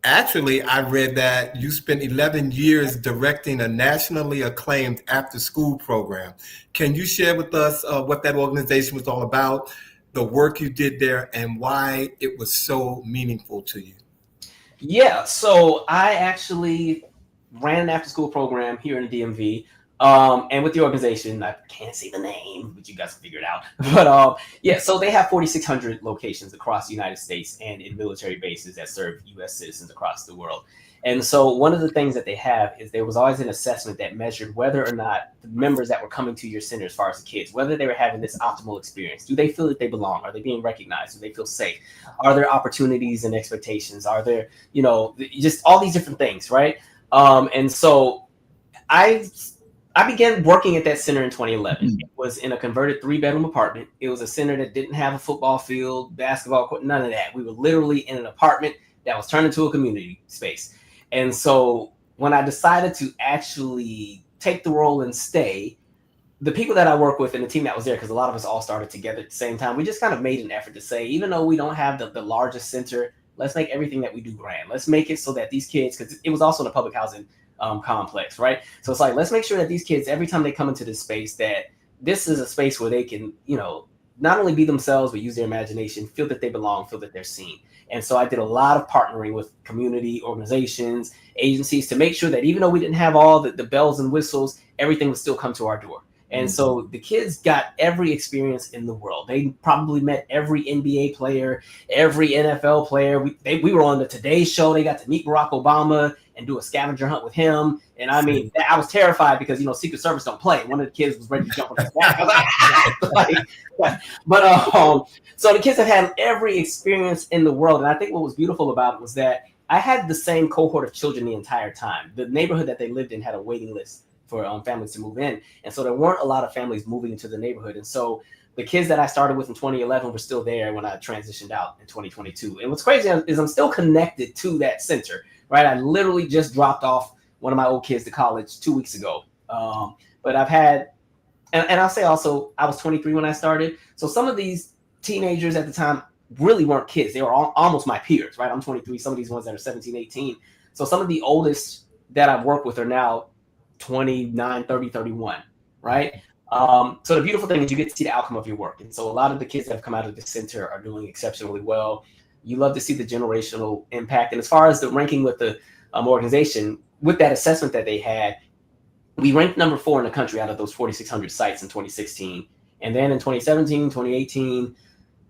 actually, I read that you spent 11 years directing a nationally acclaimed after-school program. Can you share with us what that organization was all about, the work you did there, and why it was so meaningful to you? Yeah, so I actually ran an after-school program here in the DMV. And with the organization, I can't say the name, but you guys can figure it out. But yeah, so they have 4,600 locations across the United States and in military bases that serve U.S. citizens across the world. And so one of the things that they have is there was always an assessment that measured whether or not the members that were coming to your center, as far as the kids, whether they were having this optimal experience. Do they feel that they belong? Are they being recognized? Do they feel safe? Are there opportunities and expectations? Are there, just all these different things, right? And so I began working at that center in 2011. It was in a converted 3-bedroom apartment. It was a center that didn't have a football field, basketball court, none of that. We were literally in an apartment that was turned into a community space. And so when I decided to actually take the role and stay, the people that I work with and the team that was there, because a lot of us all started together at the same time, we just kind of made an effort to say, even though we don't have the largest center, let's make everything that we do grand. Let's make it so that these kids, because it was also in a public housing complex, right? So it's like, let's make sure that these kids, every time they come into this space, that this is a space where they can, not only be themselves, but use their imagination, feel that they belong, feel that they're seen. And so I did a lot of partnering with community organizations, agencies to make sure that even though we didn't have all the bells and whistles, everything would still come to our door. And so the kids got every experience in the world. They probably met every NBA player, every NFL player. We were on the Today Show. They got to meet Barack Obama and do a scavenger hunt with him. And I mean, I was terrified because, Secret Service don't play. One of the kids was ready to jump on his back. I was like, so the kids have had every experience in the world. And I think what was beautiful about it was that I had the same cohort of children the entire time. The neighborhood that they lived in had a waiting list for families to move in. And so there weren't a lot of families moving into the neighborhood. And so the kids that I started with in 2011 were still there when I transitioned out in 2022. And what's crazy is I'm still connected to that center, right? I literally just dropped off one of my old kids to college 2 weeks ago. But I've had, and I'll say also, I was 23 when I started. So some of these teenagers at the time really weren't kids. They were almost my peers, right? I'm 23. Some of these ones that are 17, 18. So some of the oldest that I've worked with are now 29, 30, 31, right? So the beautiful thing is you get to see the outcome of your work. And so a lot of the kids that have come out of the center are doing exceptionally well. You love to see the generational impact. And as far as the ranking with the organization, with that assessment that they had, we ranked number 4 in the country out of those 4,600 sites in 2016. And then in 2017, 2018,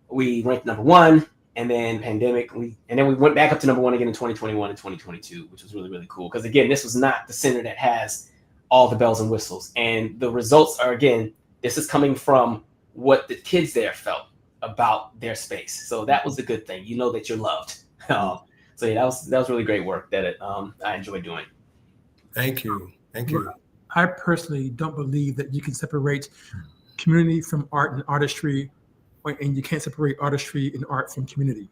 we ranked number 1. And then pandemic, we went back up to number 1 again in 2021 and 2022, which was really, really cool. Because again, this was not the center that has all the bells and whistles. And the results are, again, this is coming from what the kids there felt about their space. So that was the good thing. You know that you're loved. So yeah, that was really great work that I enjoyed doing. Thank you. Thank you. I personally don't believe that you can separate community from art and artistry, and you can't separate artistry and art from community.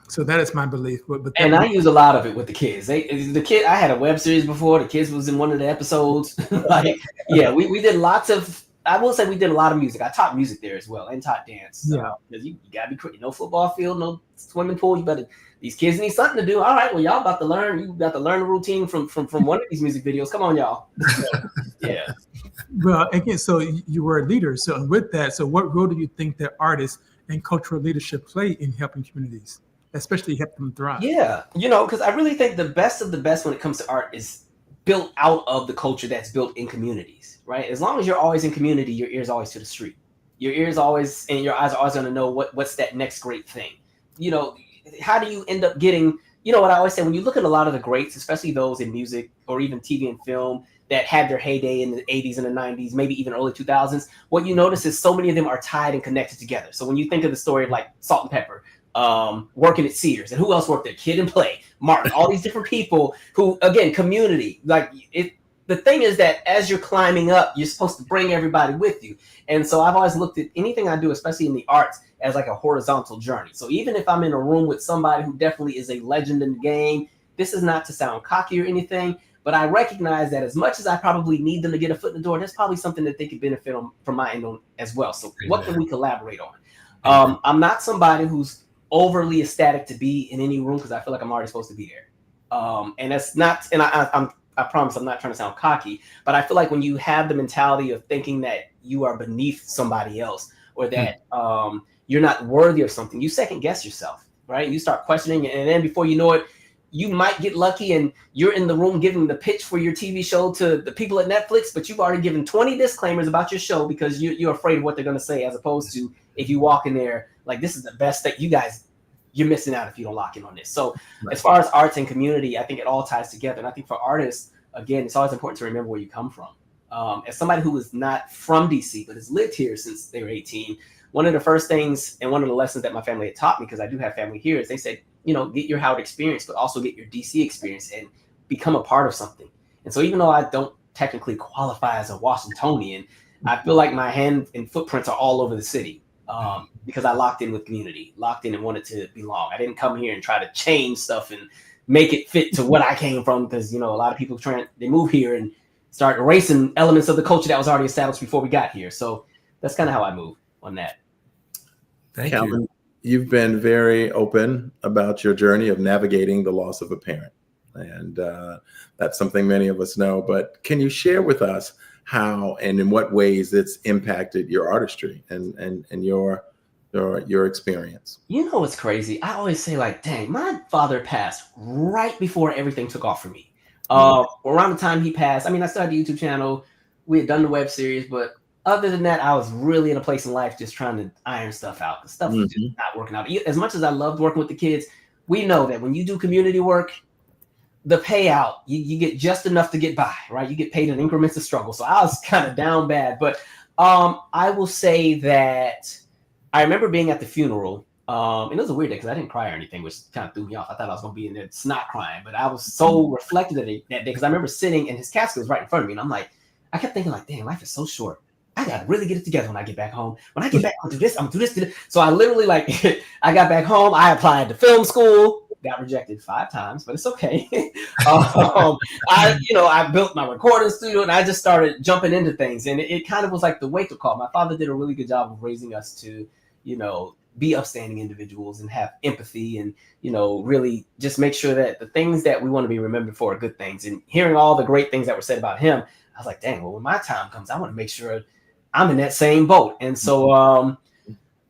So that is my belief. But I use a lot of it with the kids. I had a web series before. The kids was in one of the episodes. We did lots of. I will say we did a lot of music. I taught music there as well and taught dance. Because you gotta be no football field, no swimming pool. You better. These kids need something to do. All right, well, y'all about to learn. You got to learn the routine from one of these music videos. Come on, y'all. Yeah. Well, again, so you were a leader. So with that, so what role do you think that artists and cultural leadership play in helping communities, especially help them thrive? Yeah, because I really think the best of the best when it comes to art is built out of the culture that's built in communities, right? As long as you're always in community, your ear's always to the street. Your ear's always and your eyes are always going to know what's that next great thing. How do you end up getting, what I always say, when you look at a lot of the greats, especially those in music or even TV and film that had their heyday in the 80s and the 90s, maybe even early 2000s, what you notice is so many of them are tied and connected together. So when you think of the story of like Salt and Pepper, working at Sears, and who else worked there? Kid and Play, Martin, all these different people who, again, community. The thing is that as you're climbing up, you're supposed to bring everybody with you. And so I've always looked at anything I do, especially in the arts, as like a horizontal journey. So even if I'm in a room with somebody who definitely is a legend in the game, this is not to sound cocky or anything, but I recognize that as much as I probably need them to get a foot in the door, there's probably something that they could benefit from my end on as well. So what can we collaborate on? I'm not somebody who's overly ecstatic to be in any room because I feel like I'm already supposed to be there. And that's not, and I promise I'm not trying to sound cocky, but I feel like when you have the mentality of thinking that you are beneath somebody else or that you're not worthy of something, you second guess yourself, right? You start questioning it, and then before you know it, you might get lucky and you're in the room giving the pitch for your TV show to the people at Netflix, but you've already given 20 disclaimers about your show because you're afraid of what they're going to say, as opposed to if you walk in there like, this is the best thing. You're missing out if you don't lock in on this. So As far as arts and community, I think it all ties together. And I think for artists, again, it's always important to remember where you come from. As somebody who is not from DC, but has lived here since they were 18, one of the first things and one of the lessons that my family had taught me, because I do have family here, is they said, get your Howard experience, but also get your DC experience and become a part of something. And so even though I don't technically qualify as a Washingtonian, I feel like my hand and footprints are all over the city. Because I locked in with community, locked in and wanted to belong. I didn't come here and try to change stuff and make it fit to what I came from, because, a lot of people they move here and start erasing elements of the culture that was already established before we got here. So that's kind of how I move on that. Thank Calvin, you. You've been very open about your journey of navigating the loss of a parent. And that's something many of us know. But can you share with us how and in what ways it's impacted your artistry and your experience? What's crazy? I always say, like, dang, my father passed right before everything took off for me. Around the time he passed, I started the YouTube channel. We had done the web series, but other than that, I was really in a place in life just trying to iron stuff out. The stuff was just not working out. As much as I loved working with the kids, we know that when you do community work, the payout, you get just enough to get by, right? You get paid in increments of struggle. So I was kind of down bad. But I will say that I remember being at the funeral. And it was a weird day because I didn't cry or anything, which kind of threw me off. I thought I was going to be in there snot crying. But I was so reflective that day because I remember sitting and his casket was right in front of me. And I'm like, I kept thinking like, dang, life is so short. I got to really get it together when I get back home. When I get back, I'll do this, I'm going to do this. I literally I got back home. I applied to film school. got rejected 5 times, but it's okay. I built my recording studio and I just started jumping into things. And it kind of was like the wake-up call. My father did a really good job of raising us to, be upstanding individuals and have empathy and, really just make sure that the things that we want to be remembered for are good things. And hearing all the great things that were said about him, I was like, dang, well, when my time comes, I want to make sure I'm in that same boat. And so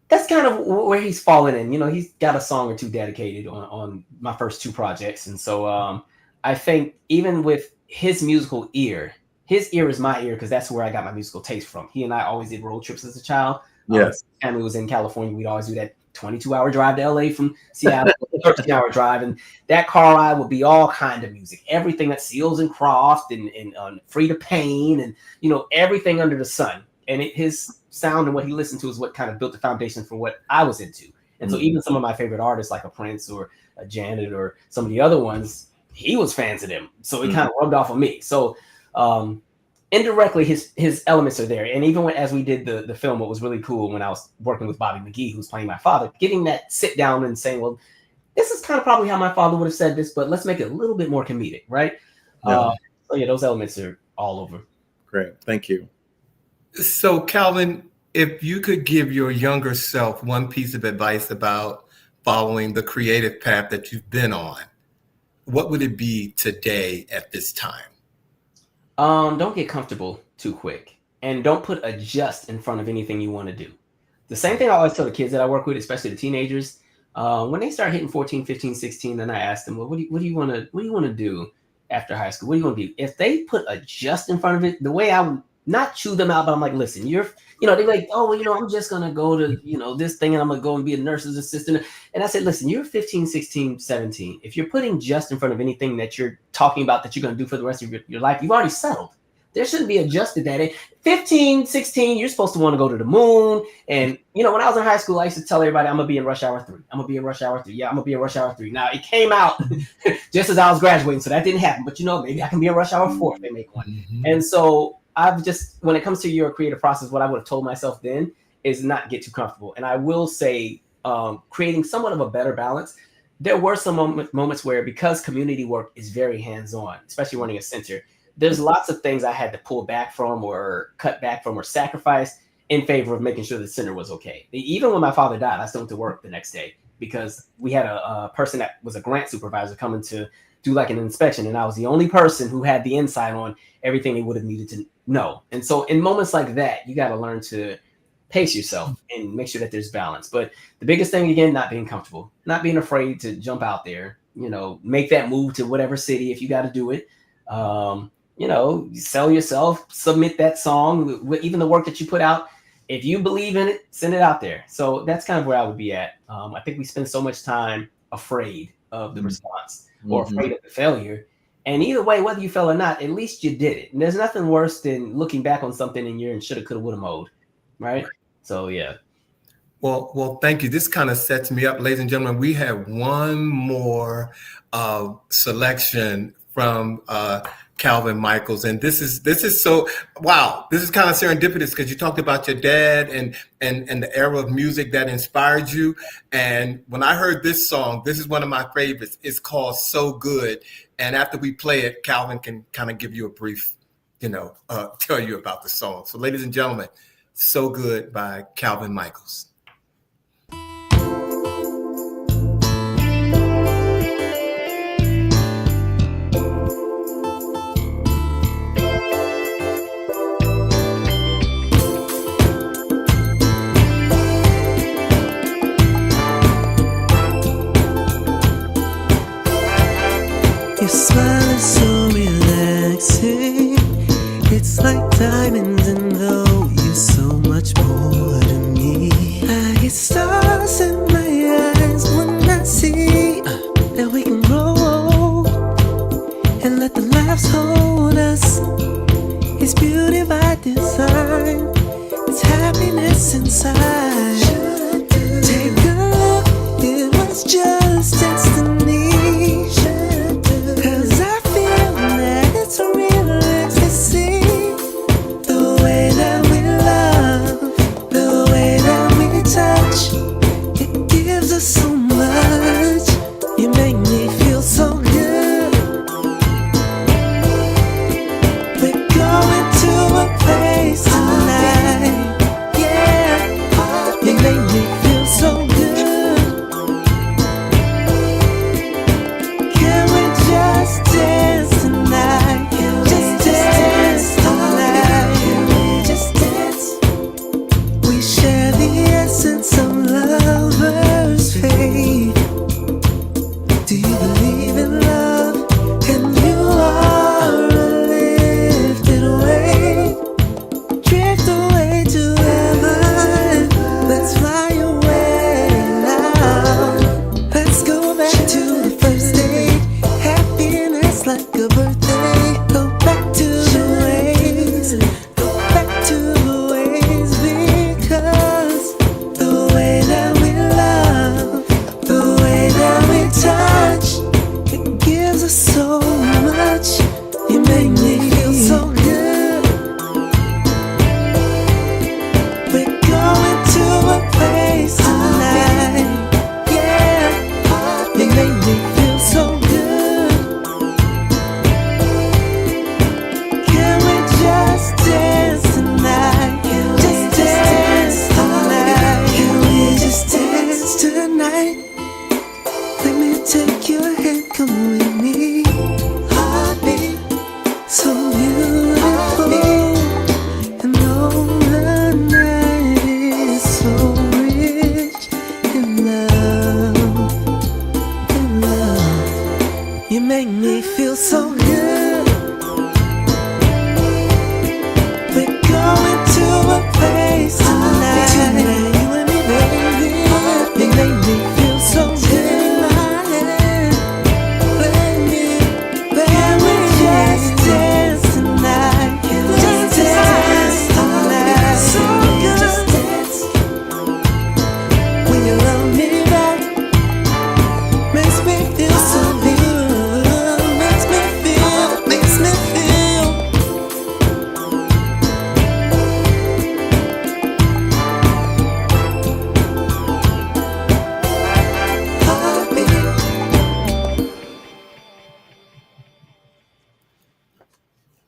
that's kind of where he's fallen in. He's got a song or two dedicated on my first 2 projects. And so I think even with his musical ear, his ear is my ear because that's where I got my musical taste from. He and I always did road trips as a child. Yes. Family was in California. We'd always do that 22-hour drive to LA from Seattle, 13-hour drive. And that car ride would be all kind of music, everything that Seals and Croft and Frida Payne and, everything under the sun. And his sound and what he listened to is what kind of built the foundation for what I was into. And so even some of my favorite artists like a Prince or a Janet or some of the other ones, he was fans of them. So it kind of rubbed off on me. So indirectly, his elements are there. And even as we did the film, what was really cool when I was working with Bobby McGee, who's playing my father, getting that sit down and saying, well, this is kind of probably how my father would have said this, but let's make it a little bit more comedic, right? Yeah. Those elements are all over. Great. Thank you. So, Calvin, if you could give your younger self one piece of advice about following the creative path that you've been on, what would it be today at this time? Don't get comfortable too quick, and don't put a just in front of anything you want to do. The same thing I always tell the kids that I work with, especially the teenagers, when they start hitting 14, 15, 16, then I ask them, well, what do you want to do after high school? What do you want to be? If they put a just in front of it, the way I would not chew them out, but I'm like, listen, they're like, oh, well, I'm just going to go to, this thing and I'm going to go and be a nurse's assistant. And I said, listen, you're 15, 16, 17. If you're putting just in front of anything that you're talking about that you're going to do for the rest of your life, you've already settled. There shouldn't be a just at that. 15, 16, you're supposed to want to go to the moon. And, when I was in high school, I used to tell everybody, I'm going to be in rush hour 3. I'm going to be in rush hour 3. Yeah, I'm going to be in rush hour 3. Now, it came out just as I was graduating, so that didn't happen. But, maybe I can be in rush hour 4 if they make one. Mm-hmm. And so when it comes to your creative process, what I would have told myself then is not get too comfortable. And I will say, creating somewhat of a better balance. There were some moments where, because community work is very hands-on, especially running a center, there's lots of things I had to pull back from or cut back from or sacrifice in favor of making sure the center was okay. Even when my father died, I still went to work the next day because we had a person that was a grant supervisor coming to do like an inspection. And I was the only person who had the insight on everything they would have needed to know. And so in moments like that, you got to learn to pace yourself and make sure that there's balance. But the biggest thing, again, not being comfortable, not being afraid to jump out there, make that move to whatever city if you got to do it. Sell yourself, submit that song, even the work that you put out. If you believe in it, send it out there. So that's kind of where I would be at. I think we spend so much time afraid of the response or afraid of the failure. And either way, whether you fail or not, at least you did it. And there's nothing worse than looking back on something and you're in shoulda, coulda, woulda mode, right? So, yeah. Well, thank you. This kind of sets me up, ladies and gentlemen. We have one more selection from Calvin Michaels, and this is so wow. This is kind of serendipitous because you talked about your dad and the era of music that inspired you. And when I heard this song, this is one of my favorites. It's called "So Good." And after we play it, Calvin can kind of give you a brief, tell you about the song. So, ladies and gentlemen, "So Good" by Calvin Michaels. Your smile is so relaxing. It's like diamonds, and though you're so much more to me, I get stars in my eyes when I see that we can grow and let the laughs hold us. It's beauty by design. It's happiness inside. Take a look, it was just destiny. So much, you make me gives us so much. You make me feel so good. We're going to a place tonight. Yeah, you make me feel so good. Can we just dance tonight? Just dance tonight. Can we just dance tonight? Let me take your hand, come with me. Heartbeat, so beautiful, and all the night is so rich in love, in love. You make me feel so good. We're going to a place tonight. You and me, baby. You make me feel so good.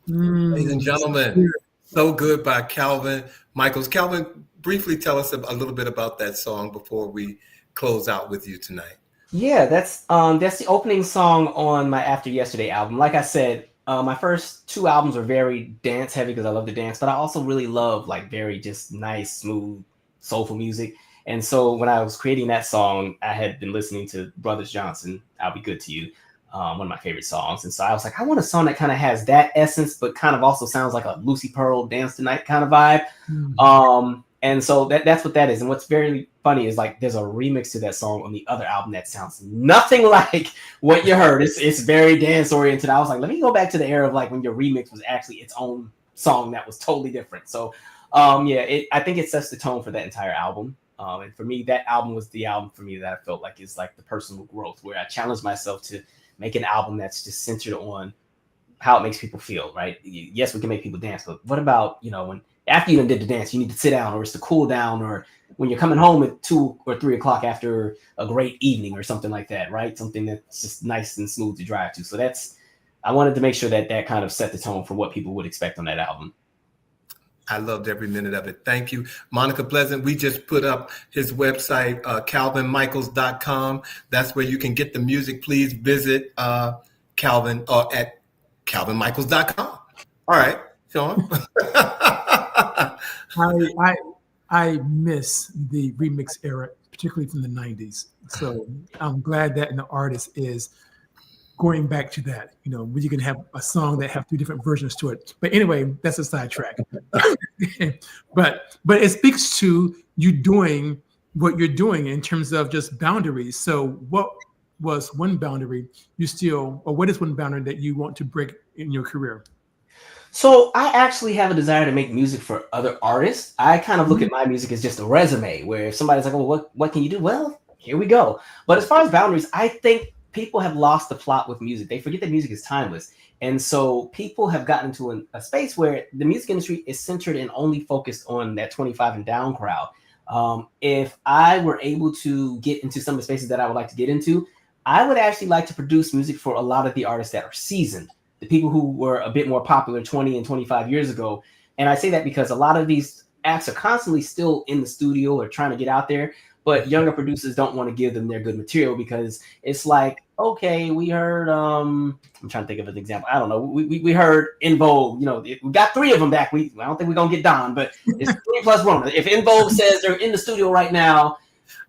Ladies and gentlemen, So Good by Calvin Michaels. Calvin, briefly tell us a little bit about that song before we close out with you tonight. Yeah, that's the opening song on my After Yesterday album. Like I said, my first two albums are very dance heavy because I love to dance, but I also really love like very just nice, smooth, soulful music. And so when I was creating that song, I had been listening to Brothers Johnson, I'll Be Good to You, one of my favorite songs. And so I was like, I want a song that kind of has that essence, but kind of also sounds like a Lucy Pearl Dance Tonight kind of vibe. Mm-hmm. And so that's what that is. And what's very funny is like there's a remix to that song on the other album that sounds nothing like what you heard. It's very dance oriented. I was like, let me go back to the era of like when your remix was actually its own song that was totally different. So I think it sets the tone for that entire album. And for me, that album was the album for me that I felt like is like the personal growth, where I challenged myself to make an album that's just centered on how it makes people feel, right? Yes, we can make people dance, but what about, when after you did the dance, you need to sit down, or it's to cool down, or when you're coming home at 2 or 3 o'clock after a great evening or something like that, right? Something that's just nice and smooth to drive to. So I wanted to make sure that kind of set the tone for what people would expect on that album. I loved every minute of it. Thank you. Monica Pleasant, we just put up his website, calvinmichaels.com. That's where you can get the music. Please visit Calvin at calvinmichaels.com. All right, Sean. I miss the remix era, particularly from the 90s. So I'm glad that an artist is going back to that, where you can have a song that have 2 different versions to it. But anyway, that's a sidetrack. but it speaks to you doing what you're doing in terms of just boundaries. So what was one boundary what is one boundary that you want to break in your career? So I actually have a desire to make music for other artists. I kind of look at my music as just a resume, where if somebody's like, oh, what can you do? Well, here we go. But as far as boundaries, I think people have lost the plot with music. They forget that music is timeless. And so people have gotten into a space where the music industry is centered and only focused on that 25 and down crowd. If I were able to get into some of the spaces that I would like to get into, I would actually like to produce music for a lot of the artists that are seasoned, the people who were a bit more popular 20 and 25 years ago. And I say that because a lot of these acts are constantly still in the studio or trying to get out there, but younger producers don't want to give them their good material because it's like, okay, we heard, I'm trying to think of an example. I don't know. We heard In Vogue, we got 3 of them back. I don't think we're going to get Don, but it's 3 plus 1. If In Vogue says they're in the studio right now,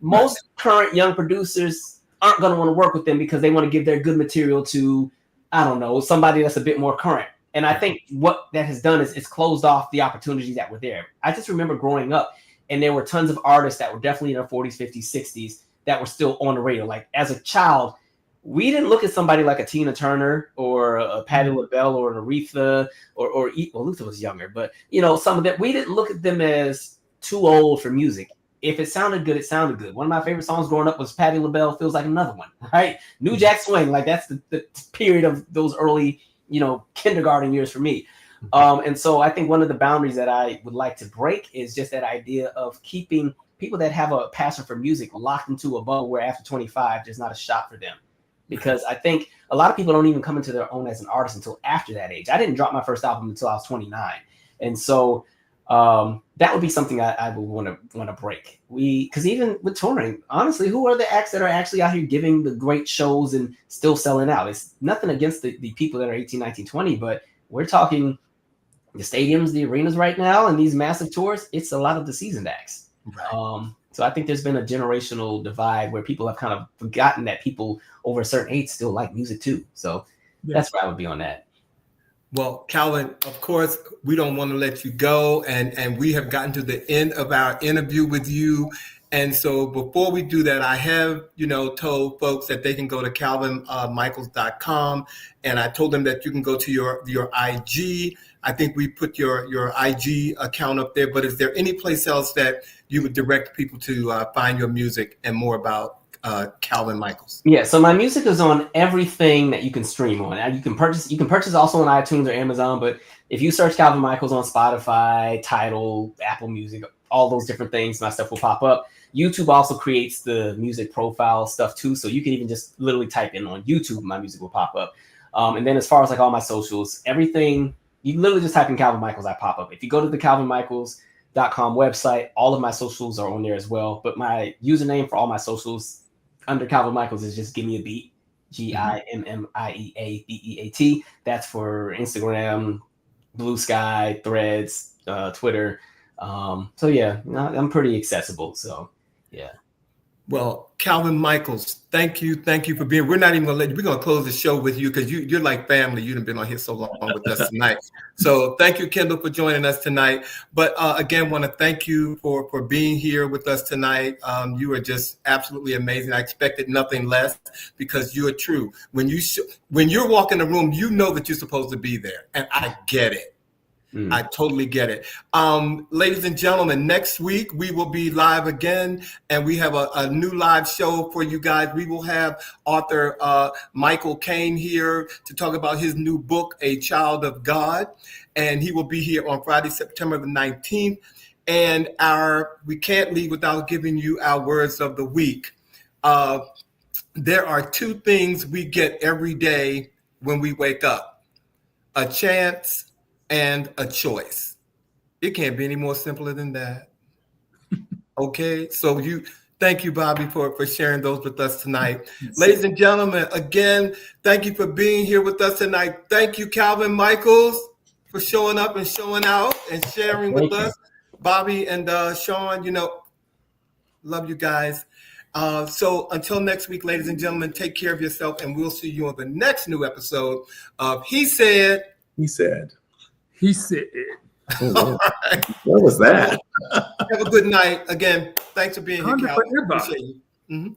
most current young producers aren't going to want to work with them because they want to give their good material to, I don't know, somebody that's a bit more current. And I think what that has done is it's closed off the opportunities that were there. I just remember growing up and there were tons of artists that were definitely in their 40s, 50s, 60s that were still on the radio. Like as a child, we didn't look at somebody like a Tina Turner or a Patti LaBelle or an Aretha or Luther was younger, but some of that, we didn't look at them as too old for music. if it sounded good, it sounded good. One of my favorite songs growing up was Patti LaBelle, Feels Like Another One, right? New Jack Swing, like that's the period of those early, kindergarten years for me. And so I think one of the boundaries that I would like to break is just that idea of keeping people that have a passion for music locked into a bubble where after 25, there's not a shot for them. Because I think a lot of people don't even come into their own as an artist until after that age. I didn't drop my first album until I was 29. And so that would be something I would want to break. Because even with touring, honestly, who are the acts that are actually out here giving the great shows and still selling out? It's nothing against the people that are 18, 19, 20, but we're talking the stadiums, the arenas right now, and these massive tours. It's a lot of the seasoned acts. Right. So I think there's been a generational divide where people have kind of forgotten that people over a certain age still like music too. So that's where I would be on that. Well, Calvin, of course, we don't want to let you go. And we have gotten to the end of our interview with you. And so before we do that, I have, told folks that they can go to calvinmichaels.com. And I told them that you can go to your IG. I think we put your IG account up there. But is there any place else that you would direct people to find your music and more about Calvin Michaels? Yeah, so my music is on everything that you can stream on. Now you can purchase also on iTunes or Amazon, but if you search Calvin Michaels on Spotify, Tidal, Apple Music, all those different things, my stuff will pop up. YouTube also creates the music profile stuff too, so you can even just literally type in on YouTube, my music will pop up. And then as far as like all my socials, everything, you literally just type in Calvin Michaels, I pop up. If you go to the calvinmichaels.com website, all of my socials are on there as well. But my username for all my socials under Calvin Michaels is just Give Me a Beat, GIMMIEABEAT. That's for Instagram, Blue Sky, Threads, Twitter. So yeah, I'm pretty accessible. So yeah. Well, Calvin Michaels, thank you for being. We're not even gonna we're gonna close the show with you because you're like family. You've been on here so long with us tonight. So thank you, Kendall, for joining us tonight. But again, want to thank you for being here with us tonight. You are just absolutely amazing. I expected nothing less because you are true. When you're walking the room, you know that you're supposed to be there, and I get it. I totally get it. Ladies and gentlemen, next week we will be live again, and we have a new live show for you guys. We will have author Michael Caine here to talk about his new book, A Child of God, and he will be here on Friday, September the 19th. And we can't leave without giving you our words of the week. There are two things we get every day when we wake up: a chance and a choice. It can't be any more simpler than that. Okay, so thank you, Bobby, for sharing those with us tonight. Ladies and gentlemen, again, thank you for being here with us tonight. Thank you, Calvin Michaels, for showing up and showing out and sharing with us. Bobby and Sean, love you guys. So until next week, ladies and gentlemen, take care of yourself, and we'll see you on the next new episode of He Said. He said. Oh, right. What was that? Have a good night. Again, thanks for being here, Calvin. Appreciate you. Mm-hmm.